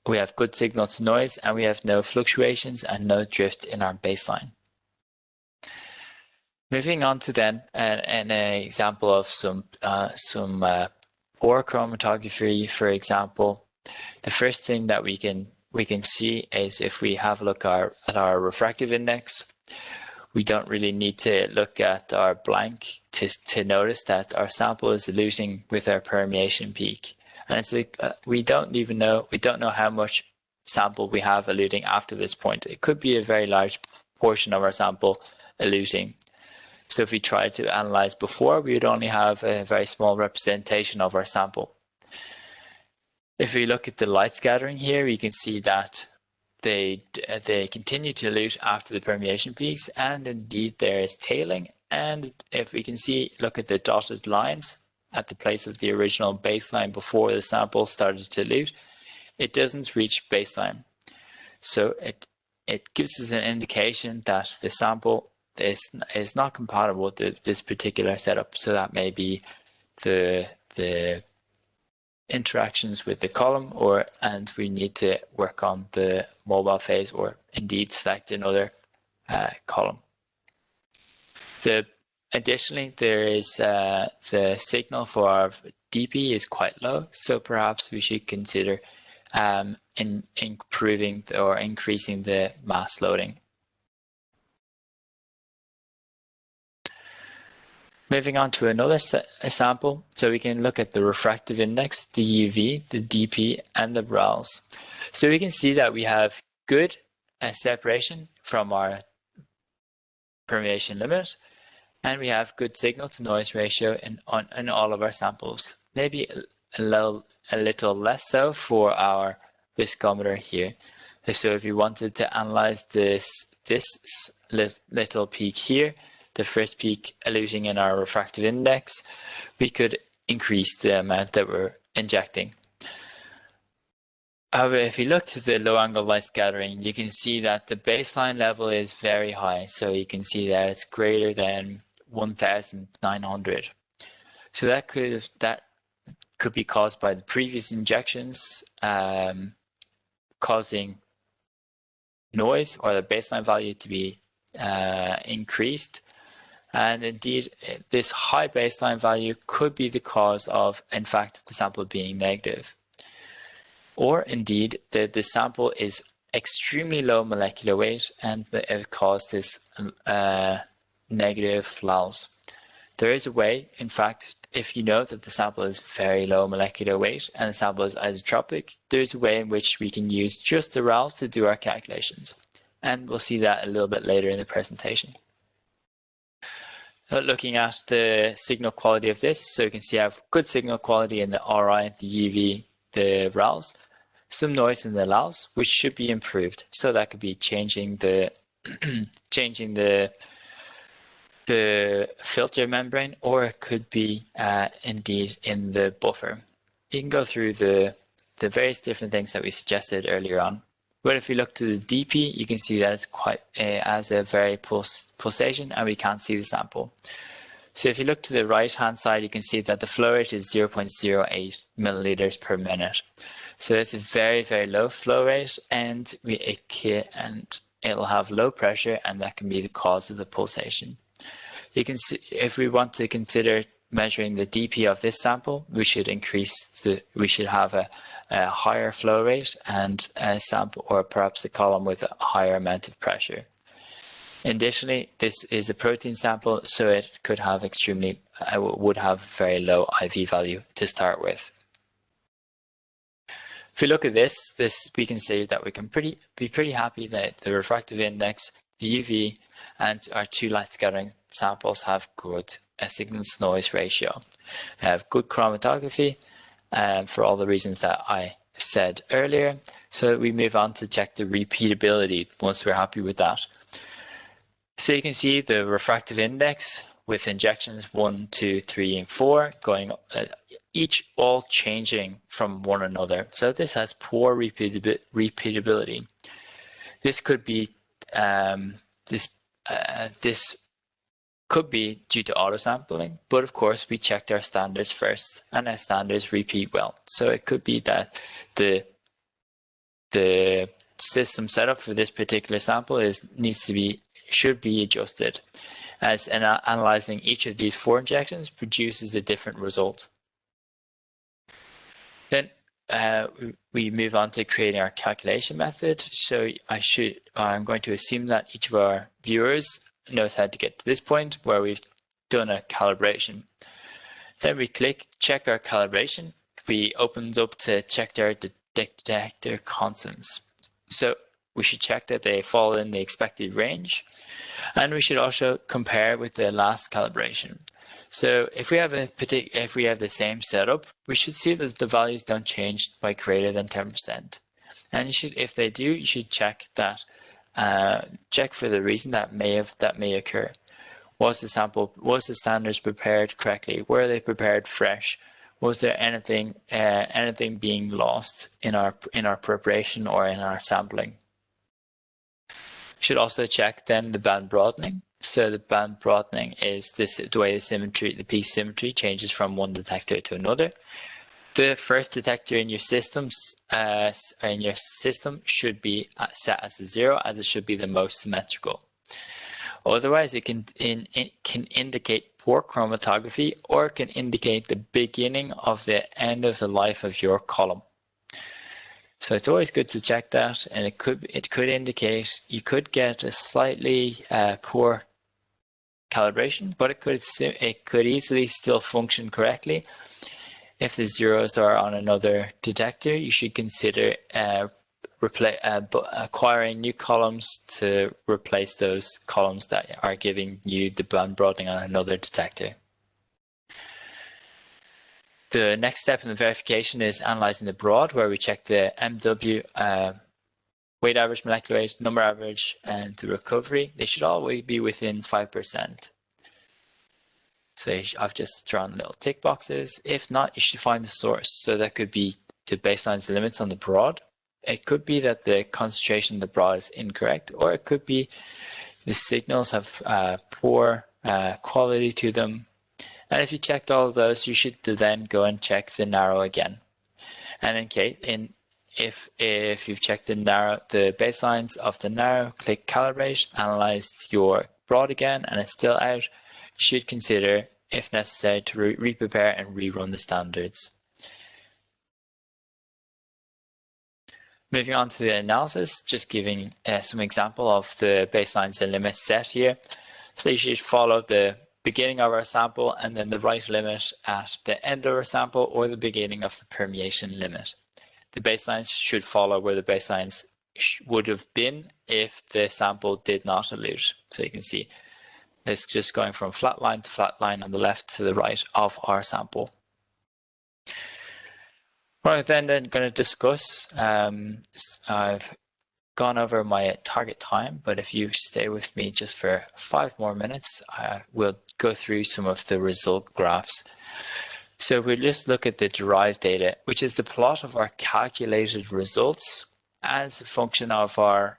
B: We have good signal to noise, and we have no fluctuations and no drift in our baseline. Moving on to then an example of some poor chromatography, for example. The first thing that we can see is if we have a look at our refractive index, we don't really need to look at our blank to notice that our sample is eluting with our permeation peak. And it's like we don't know how much sample we have eluting after this point. It could be a very large portion of our sample eluting. So if we try to analyze before, we would only have a very small representation of our sample. If we look at the light scattering here, you can see that they continue to elute after the permeation peaks, and indeed there is tailing. And if we can look at the dotted lines at the place of the original baseline before the sample started to elute, it doesn't reach baseline. So it gives us an indication that the sample is not compatible with this particular setup. So that may be the interactions with the column, and we need to work on the mobile phase, or indeed select another column. Additionally, there is the signal for our DP is quite low, so perhaps we should consider improving or increasing the mass loading. Moving on to another sample, so we can look at the refractive index, the UV, the DP, and the RALs. So we can see that we have good separation from our permeation limit, and we have good signal to noise ratio in all of our samples. Maybe a little less so for our viscometer here. So if you wanted to analyze this little peak here, the first peak eluding in our refractive index, we could increase the amount that we're injecting. However, if you look to the low angle light scattering, you can see that the baseline level is very high. So you can see that it's greater than 1,900. So that could be caused by the previous injections causing noise or the baseline value to be increased. And indeed, this high baseline value could be the cause of, in fact, the sample being negative. Or indeed, the sample is extremely low molecular weight and it caused this negative flows. There is a way, in fact, if you know that the sample is very low molecular weight and the sample is isotropic, there's a way in which we can use just the RALs to do our calculations. And we'll see that a little bit later in the presentation. Looking at the signal quality of this, so you can see I have good signal quality in the RI, the UV, the RALs, some noise in the LALs, which should be improved. So that could be changing the the filter membrane, or it could be indeed in the buffer. You can go through the various different things that we suggested earlier on. But if you look to the DP, you can see that it's quite as a very pulsation, and we can't see the sample. So if you look to the right hand side, you can see that the flow rate is 0.08 milliliters per minute. So it's a very, very low flow rate, and it'll have low pressure, and that can be the cause of the pulsation. You can see, if we want to consider measuring the DP of this sample, we should have a higher flow rate and a sample, or perhaps a column with a higher amount of pressure. Additionally, this is a protein sample, so it could have would have very low IV value to start with. If we look at this, we can say that we can be pretty happy that the refractive index, the UV, and our two light scattering samples have good signal to noise ratio. Have good chromatography for all the reasons that I said earlier. So we move on to check the repeatability once we're happy with that. So you can see the refractive index with injections 1, 2, 3, and 4 going each all changing from one another. So this has poor repeatability. This could be this could be due to auto-sampling, but of course we checked our standards first, and our standards repeat well. So it could be that the system setup for this particular sample should be adjusted, as analyzing each of these 4 injections produces a different result. Then we move on to creating our calculation method. So I'm going to assume that each of our viewers knows how to get to this point where we've done a calibration. Then we click check our calibration. We opens up to check our detector constants. So we should check that they fall in the expected range, and we should also compare with the last calibration. So if we have the same setup, we should see that the values don't change by greater than 10%. And if they do, you should check that. Check for the reason that may occur. Was the standards prepared correctly? Were they prepared fresh? Was there anything being lost in our preparation or in our sampling? Should also check then the band broadening. So the band broadening is the way the peak symmetry changes from one detector to another. The first detector in your system should be set as a 0, as it should be the most symmetrical. Otherwise, it can indicate poor chromatography, or it can indicate the beginning of the end of the life of your column. So it's always good to check that, and it could indicate you could get a slightly poor calibration, but it could easily still function correctly. If the zeros are on another detector, you should consider acquiring new columns to replace those columns that are giving you the band broadening on another detector. The next step in the verification is analyzing the broad, where we check the MW, weight average, molecular weight, number average, and the recovery. They should always be within 5%. So I've just drawn little tick boxes. If not, you should find the source. So that could be the baseline's limits on the broad. It could be that the concentration of the broad is incorrect, or it could be the signals have poor quality to them. And if you checked all of those, you should then go and check the narrow again. And if you've checked the baselines of the narrow, click calibrate, analyze your broad again, and it's still out, you should consider, if necessary, to re-prepare and rerun the standards. Moving on to the analysis, just giving some example of the baselines and limits set here. So you should follow the beginning of our sample and then the right limit at the end of our sample, or the beginning of the permeation limit. The baselines should follow where the baselines would have been if the sample did not elute. So you can see it's just going from flat line to flat line on the left to the right of our sample. We're then going to discuss, I've gone over my target time, but if you stay with me just for 5 more minutes, we'll go through some of the result graphs. So we'll just look at the derived data, which is the plot of our calculated results as a function of our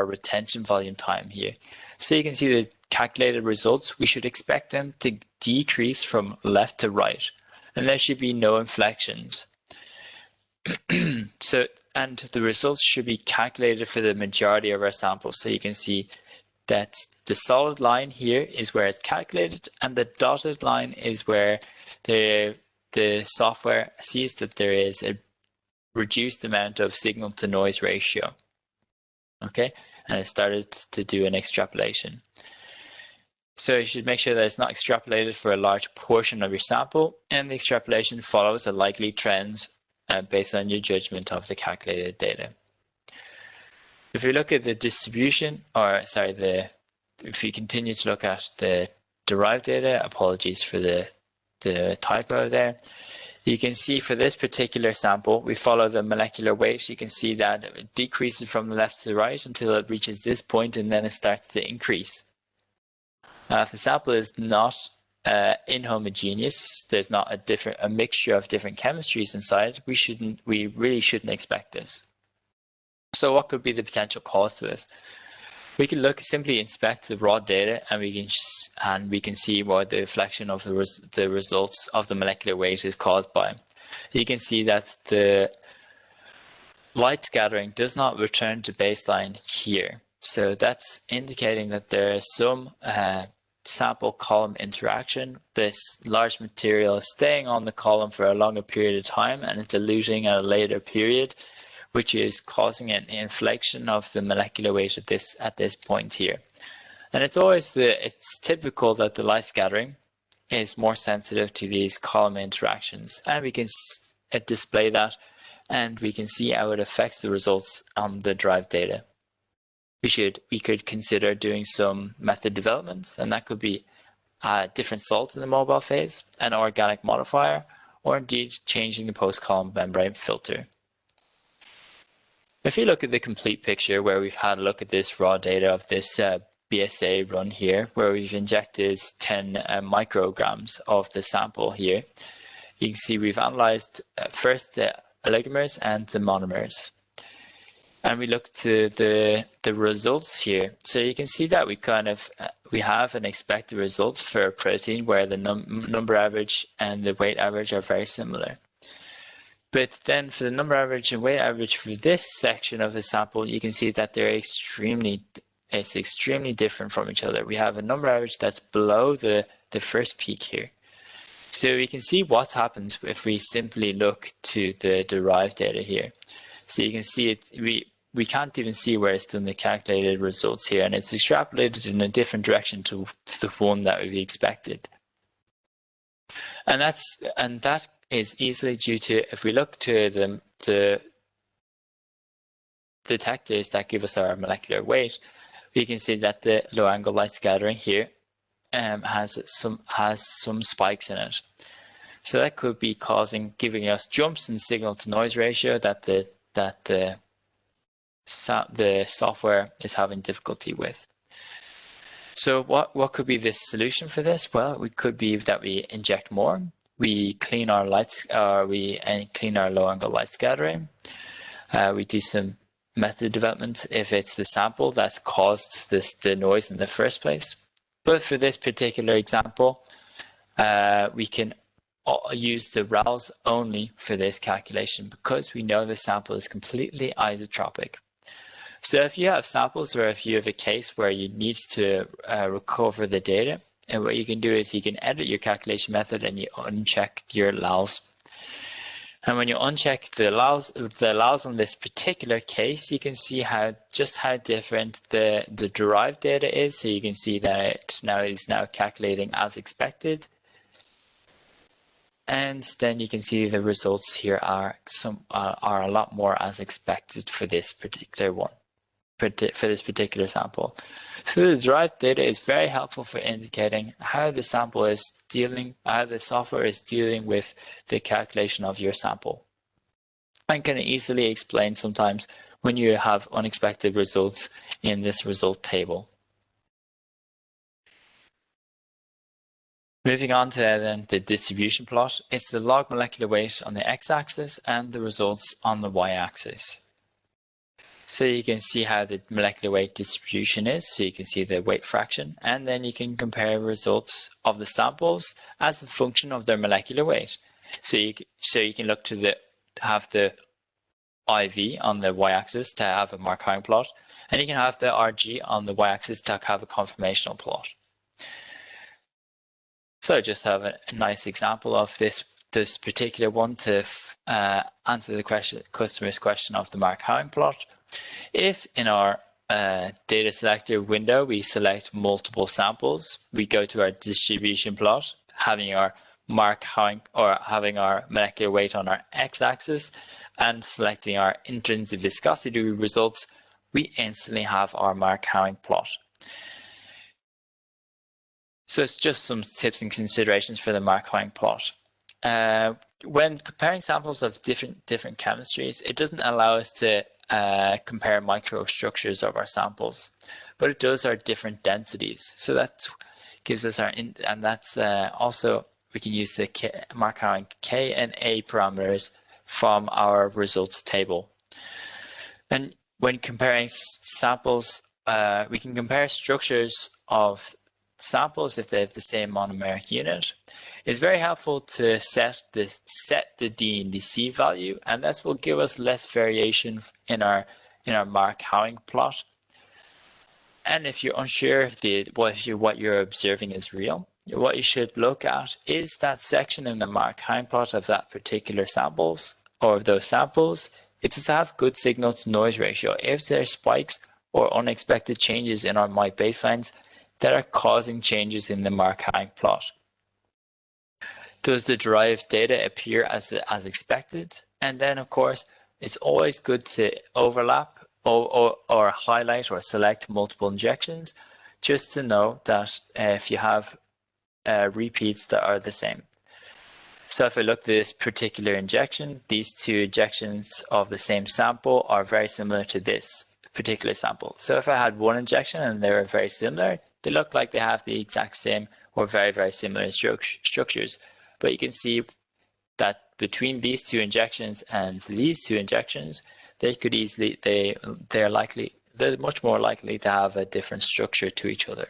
B: retention volume time here. So you can see the calculated results, we should expect them to decrease from left to right, and there should be no inflections. And the results should be calculated for the majority of our samples. So you can see that the solid line here is where it's calculated, and the dotted line is where the software sees that there is a reduced amount of signal to noise ratio. Okay, and it started to do an extrapolation. So you should make sure that it's not extrapolated for a large portion of your sample, and the extrapolation follows a likely trend based on your judgment of the calculated data. If we look at the distribution, if you continue to look at the derived data, apologies for the typo there, you can see for this particular sample, we follow the molecular weight. You can see that it decreases from the left to the right until it reaches this point, and then it starts to increase. Now, if the sample is not inhomogeneous, there's not a mixture of different chemistries inside, we really shouldn't expect this. So what could be the potential cause to this? We can simply inspect the raw data, and we can see what the reflection of the results of the molecular weight is caused by. You can see that the light scattering does not return to baseline here. So that's indicating that there is some sample column interaction. This large material is staying on the column for a longer period of time, and it's eluting at a later period, which is causing an inflection of the molecular weight at this point here. And it's typical that the light scattering is more sensitive to these column interactions, and we can display that, and we can see how it affects the results on the derived data. We could consider doing some method development, and that could be a different salt in the mobile phase, an organic modifier, or indeed changing the post-column membrane filter. If you look at the complete picture, where we've had a look at this raw data of this BSA run here, where we've injected 10 micrograms of the sample here, you can see we've analyzed first the oligomers and the monomers. And we look to the results here. So you can see that we have an expected results for a protein where the number average and the weight average are very similar. But then for the number average and weight average for this section of the sample, you can see that it's extremely different from each other. We have a number average that's below the first peak here. So we can see what happens if we simply look to the derived data here. So you can see we can't even see where it's done the calculated results here, and it's extrapolated in a different direction to the one that we expected. And that is easily due to, if we look to the detectors that give us our molecular weight, we can see that the low angle light scattering here has some spikes in it. So that could be giving us jumps in signal to noise ratio that the software is having difficulty with. So what could be the solution for this? Well, it could be that we inject more, we clean our lights, clean our low angle light scattering. We do some method development if it's the sample that's caused the noise in the first place. But for this particular example, we can use the RALs only for this calculation because we know the sample is completely isotropic. So if you have samples or if you have a case where you need to recover the data, and what you can do is you can edit your calculation method and you uncheck your LALs. And when you uncheck the LALs on this particular case, you can see how different the derived data is. So you can see that it is now calculating as expected. And then you can see the results here are a lot more as expected for this particular one, for this particular sample. So the derived data is very helpful for indicating how the sample is how the software is dealing with the calculation of your sample. And can easily explain sometimes when you have unexpected results in this result table. Moving on to then the distribution plot, it's the log molecular weight on the x-axis and the results on the y-axis. So you can see how the molecular weight distribution is, so you can see the weight fraction, and then you can compare results of the samples as a function of their molecular weight. So you can look to have the IV on the y-axis to have a Markov plot, and you can have the RG on the y-axis to have a conformational plot. So I just have a nice example of this particular one to answer the customer's question of the Markov plot. If in our data selector window we select multiple samples, we go to our distribution plot, having our having our molecular weight on our x-axis and selecting our intrinsic viscosity results, we instantly have our Markov plot. So it's just some tips and considerations for the Markov plot. When comparing samples of different chemistries, it doesn't allow us to compare microstructures of our samples, but it does our different densities. So that gives us and that's also we can use the Markov K and A parameters from our results table. And when comparing samples, we can compare structures of samples if they have the same monomeric unit. It's very helpful to set the D and the C value, and this will give us less variation in our Markov plot. And if you're unsure if what you're observing is real, what you should look at is that section in the Markov plot of that particular samples or of those samples. It does have good signal to noise ratio. If there are spikes or unexpected changes in our my baselines that are causing changes in the Markov plot. Does the derived data appear as expected? And then, of course, it's always good to overlap or highlight or select multiple injections just to know that if you have repeats that are the same. So if I look at this particular injection, these two injections of the same sample are very similar to this particular sample. So if I had one injection and they were very similar, they look like they have the exact same or very, very similar structures. But you can see that between these two injections and these two injections, they could easily, they're much more likely to have a different structure to each other.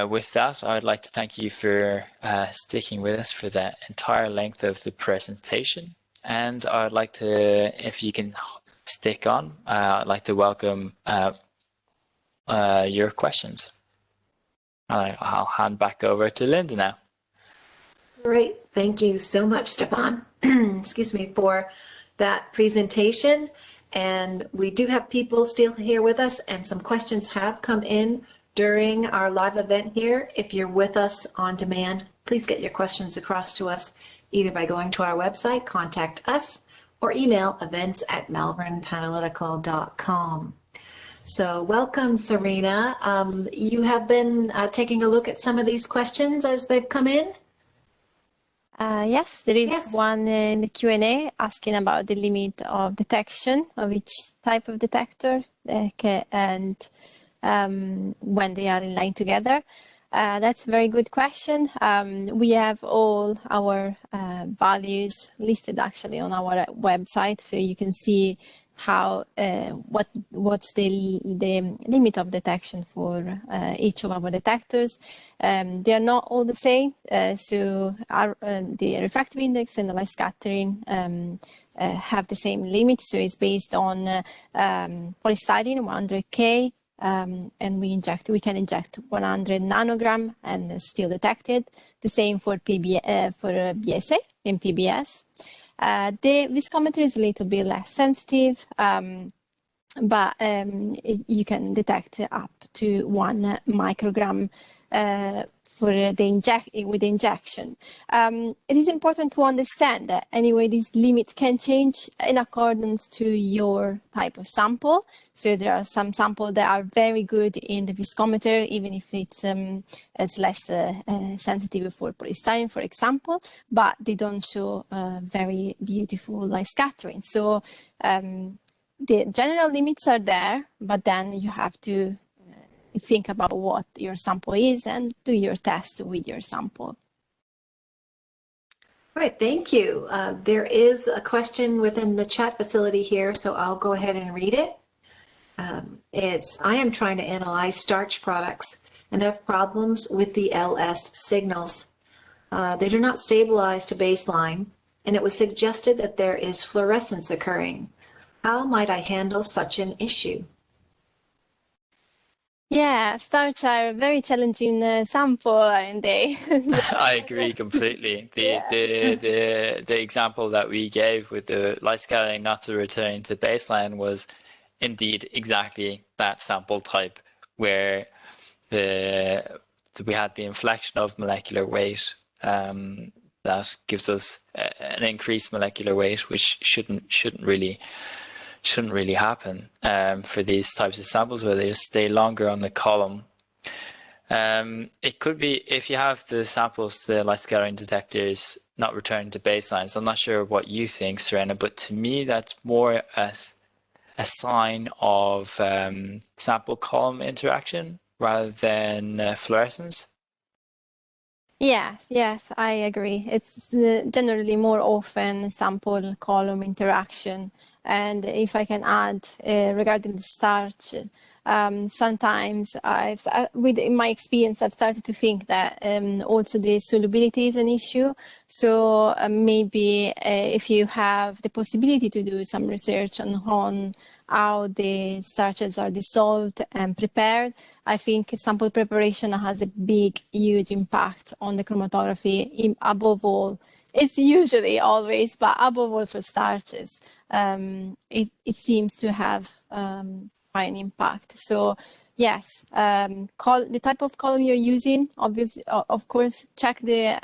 B: With that, I'd like to thank you for sticking with us for the entire length of the presentation. And I'd like to, if you can stick on, I'd like to welcome your questions. I'll hand back over to Linda now.
A: Great. Thank you so much, Stefan. Excuse me, for that presentation. And we do have people still here with us, and some questions have come in during our live event here. If you're with us on demand, please get your questions across to us either by going to our website, contact us, or email events@malvernpanalytical.com. So welcome, Serena. You have been taking a look at some of these questions as they've come in?
C: Yes, there is
A: Yes.
C: one in the Q&A asking about the limit of detection of each type of detector and when they are in line together. That's a very good question. We have all our values listed actually on our website, so you can see how what's the limit of detection for each of our detectors. They are not all the same. So the refractive index and the light scattering have the same limit. So it's based on polystyrene 100K. And we can inject 100 nanogram and still detect it. The same for BSA and PBS. The viscometer is a little bit less sensitive, but you can detect up to 1 microgram with the injection. It is important to understand that anyway, this limit can change in accordance to your type of sample. So there are some samples that are very good in the viscometer, even if it's less sensitive for polystyrene, for example, but they don't show very beautiful light scattering. So the general limits are there, but then you have to think about what your sample is and do your test with your sample.
A: All right, thank you. There is a question within the chat facility here, so I'll go ahead and read it. I am trying to analyze starch products and have problems with the LS signals. They do not stabilize to baseline, and it was suggested that there is fluorescence occurring. How might I handle such an issue?
C: Yeah, starch are very challenging sample, aren't they?
B: I agree completely. The example that we gave with the light scattering not to return to baseline was indeed exactly that sample type where we had the inflection of molecular weight that gives us an increased molecular weight, which shouldn't really happen for these types of samples where they just stay longer on the column. It could be if you have the samples, the light scattering detectors not returning to baseline. So I'm not sure what you think, Serena, but to me that's more as a sign of sample column interaction rather than fluorescence.
C: Yes, I agree. It's generally more often sample column interaction. And if I can add regarding the starch, sometimes in my experience, I've started to think that also the solubility is an issue. So maybe if you have the possibility to do some research on how the starches are dissolved and prepared, I think sample preparation has a huge impact on the chromatography. Above all, it's usually always, but above all for starches, it seems to have quite an impact. So yes, the type of column you're using, obviously, of course, check the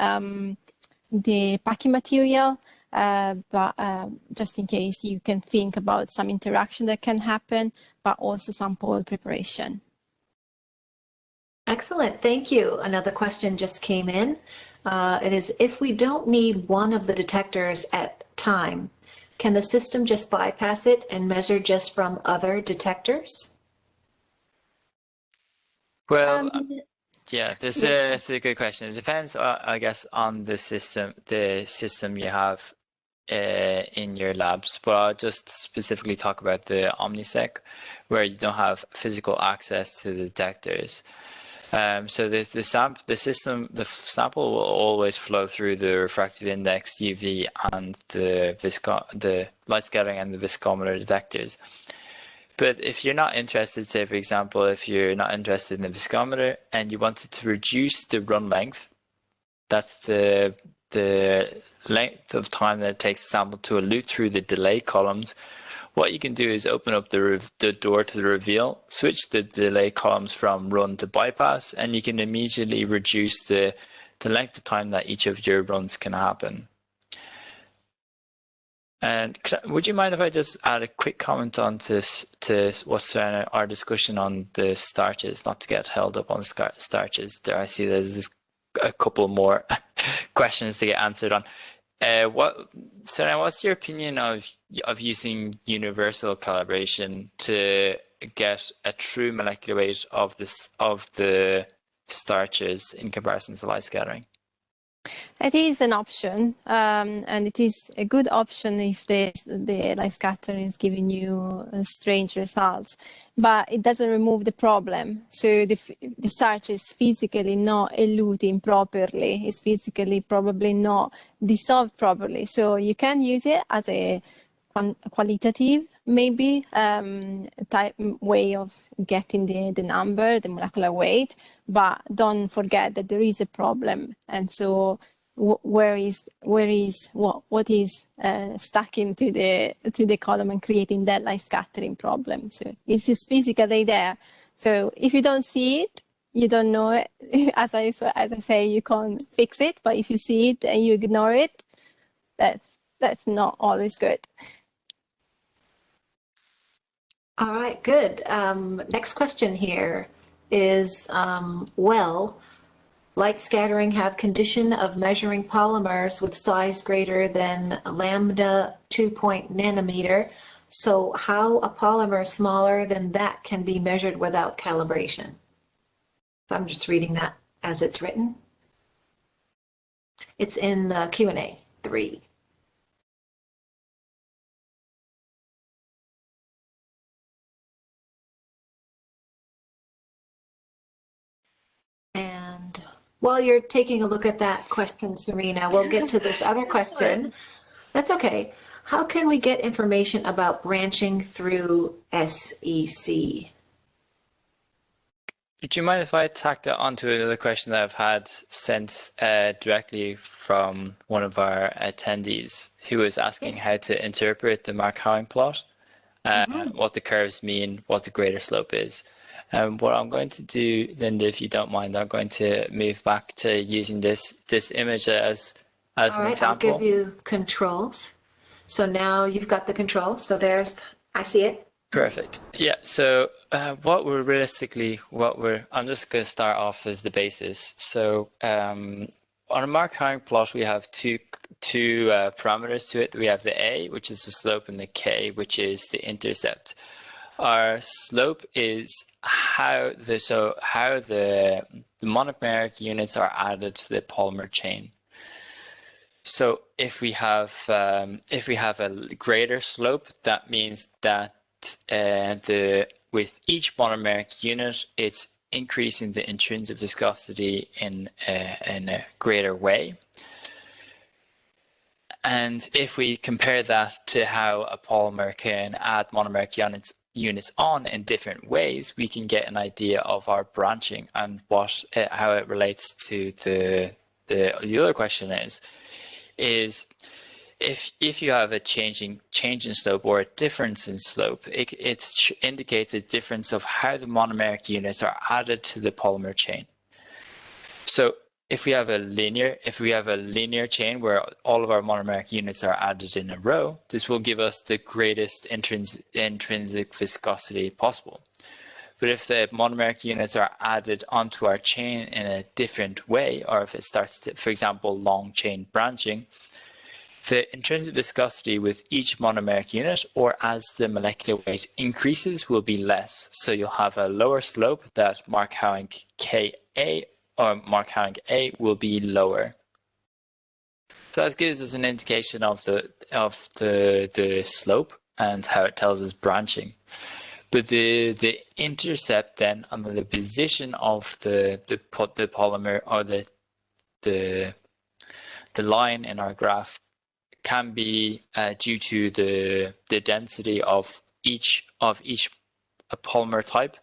C: packing material, but just in case you can think about some interaction that can happen, but also sample preparation.
A: Excellent, thank you. Another question just came in. It is, if we don't need one of the detectors at time, can the system just bypass it and measure just from other detectors?
B: Well, yeah, it's a good question. It depends, I guess, on the system you have in your labs. But I'll just specifically talk about the OMNISEC, where you don't have physical access to the detectors. So the sample will always flow through the refractive index, UV, and the light scattering and the viscometer detectors. But if you're not interested, say for example, if you're not interested in the viscometer and you wanted to reduce the run length, that's the length of time that it takes a sample to elute through the delay columns, what you can do is open up the door to the reveal, switch the delay columns from run to bypass, and you can immediately reduce the length of time that each of your runs can happen. And would you mind if I just add a quick comment on to what's our discussion on the starches, not to get held up on starches? There, I see there's a couple more questions to get answered on. What's your opinion of using universal calibration to get a true molecular weight of the starches in comparison to light scattering?
C: It is an option, and it is a good option if the light scattering is giving you strange results, but it doesn't remove the problem. So the starch is physically not eluting properly. It's physically probably not dissolved properly. So you can use it as a qualitative, maybe, type way of getting the number, the molecular weight, but don't forget that there is a problem. And so what is stuck into the column and creating that light scattering problem. So it is physically there. So if you don't see it, you don't know it. As I say, you can't fix it, but if you see it and you ignore it, that's not always good.
A: All right, good. Next question here is, light scattering have condition of measuring polymers with size greater than lambda 2 nanometer. So how a polymer smaller than that can be measured without calibration? So I'm just reading that as it's written. It's in the Q&A 3. And while you're taking a look at that question, Serena, we'll get to this other question. That's okay. How can we get information about branching through SEC?
B: Would you mind if I tack that onto another question that I've had sent directly from one of our attendees who was asking how to interpret the Markowing plot, what the curves mean, what the greater slope is. What I'm going to do, Linda, if you don't mind, I'm going to move back to using this image as an example.
A: I'll give you controls. So now you've got the control. So I see it.
B: Perfect. Yeah. So I'm just going to start off as the basis. So on a Markowing plot, we have two parameters to it. We have the A, which is the slope, and the K, which is the intercept. Our slope is how the monomeric units are added to the polymer chain. So if we have a greater slope, that means that with each monomeric unit, it's increasing the intrinsic viscosity in a greater way. And if we compare that to how a polymer can add monomeric units on in different ways, we can get an idea of our branching and how it relates to the other question is if you have a change in slope or a difference in slope, it indicates a difference of how the monomeric units are added to the polymer chain. So if we have a linear chain where all of our monomeric units are added in a row, this will give us the greatest intrinsic viscosity possible. But if the monomeric units are added onto our chain in a different way, or if it starts to, for example, long chain branching, the intrinsic viscosity with each monomeric unit, or as the molecular weight increases, will be less. So you'll have a lower slope that Markowing Ka or Markowing A will be lower. So that gives us an indication of the slope and how it tells us branching. But the intercept then on the position of the polymer or the line in our graph can be due to the density of each polymer type.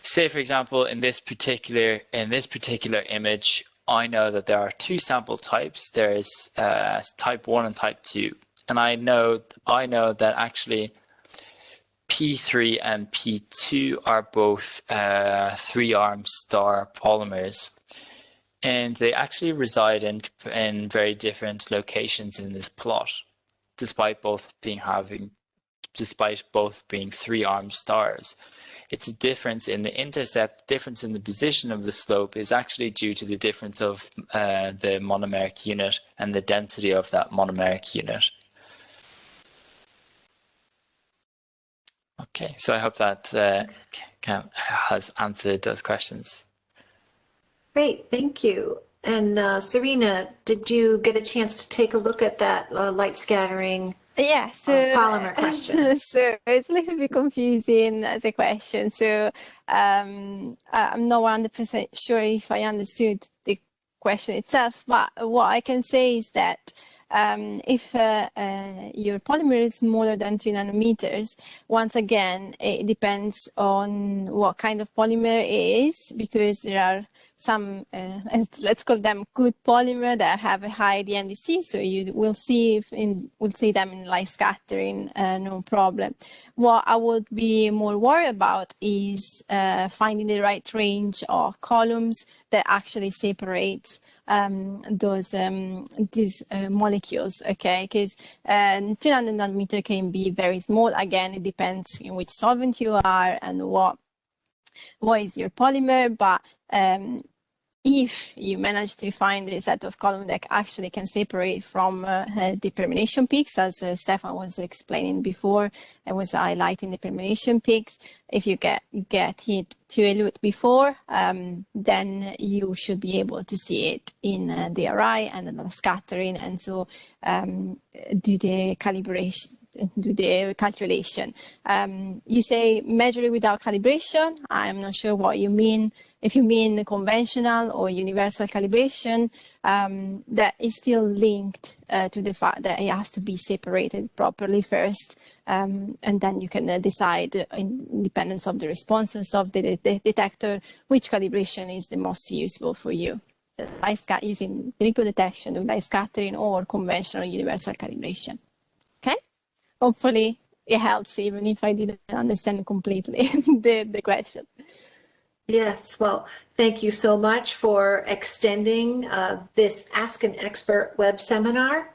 B: Say, for example, in this particular image, I know that there are two sample types. There's type 1 and type 2. And I know that actually P3 and P2 are both 3-arm star polymers. And they actually reside in very different locations in this plot, despite both being 3-arm stars. It's a difference in the intercept, difference in the position of the slope is actually due to the difference of the monomeric unit and the density of that monomeric unit. Okay, so I hope that has answered those questions.
A: Great, thank you. And Serena, did you get a chance to take a look at that light scattering polymer question?
C: So it's a little bit confusing as a question. So I'm not 100% sure if I understood the question itself, but what I can say is that if your polymer is smaller than 3 nanometers, once again, it depends on what kind of polymer it is, because there are some, let's call them good polymer that have a high DMDC, so you will see them in light scattering, no problem. What I would be more worried about is finding the right range of columns that actually separates these molecules, okay? Because 200 nanometer can be very small. Again, it depends in which solvent you are and what is your polymer, but if you manage to find a set of columns that actually can separate from the permeation peaks, as Stefan was explaining before, I was highlighting the permeation peaks. If you get it to elute before, then you should be able to see it in DRI and the scattering, and so do the calibration. Do the calculation. You say measure it without calibration. I'm not sure what you mean. If you mean conventional or universal calibration, that is still linked to the fact that it has to be separated properly first, and then you can decide, in dependence of the responses of the detector, which calibration is the most useful for you. Using ripple detection, light scattering, or conventional universal calibration. Okay? Hopefully it helps, even if I didn't understand completely the question.
A: Yes, well, thank you so much for extending this Ask an Expert web seminar.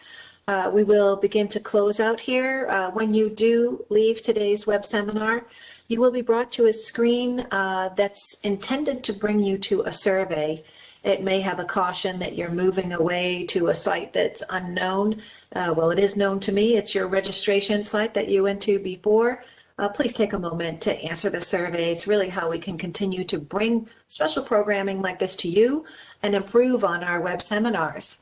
A: We will begin to close out here. When you do leave today's web seminar, you will be brought to a screen that's intended to bring you to a survey. It may have a caution that you're moving away to a site that's unknown. Well, it is known to me. It's your registration site that you went to before. Please take a moment to answer the survey. It's really how we can continue to bring special programming like this to you and improve on our web seminars.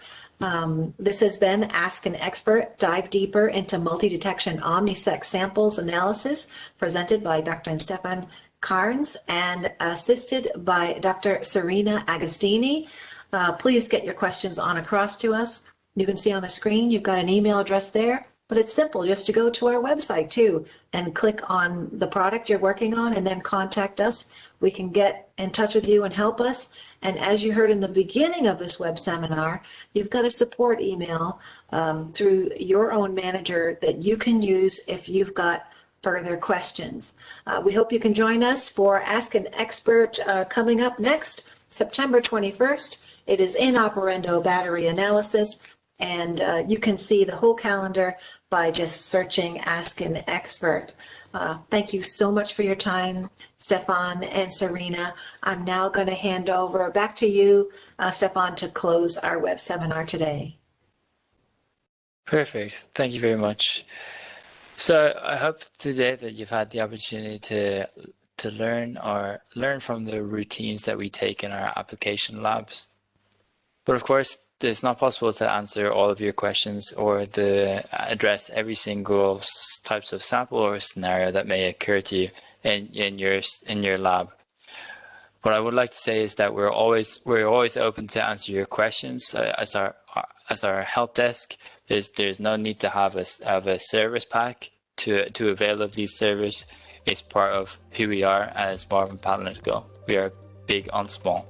A: This has been Ask an Expert, Dive Deeper into Multi-Detection OMNISEC Samples Analysis, presented by Dr. Stefan Carnes and assisted by Dr. Serena Agostini. Please get your questions on across to us. You can see on the screen, you've got an email address there, but it's simple just to go to our website too and click on the product you're working on and then contact us. We can get in touch with you and help us. And as you heard in the beginning of this web seminar, you've got a support email through your own manager that you can use if you've got further questions. We hope you can join us for Ask an Expert coming up next, September 21st. It is in operando battery analysis, and you can see the whole calendar by just searching Ask an Expert. Thank you so much for your time, Stefan and Serena. I'm now going to hand over back to you, Stefan, to close our web seminar today.
B: Perfect. Thank you very much. So I hope today that you've had the opportunity to learn from the routines that we take in our application labs. But of course, it's not possible to answer all of your questions or address every single types of sample or scenario that may occur to you in your lab. What I would like to say is that we're always open to answer your questions as our help desk. There's no need to have a service pack to avail of these services. It's part of who we are as Marvin Analytical. We are big on small.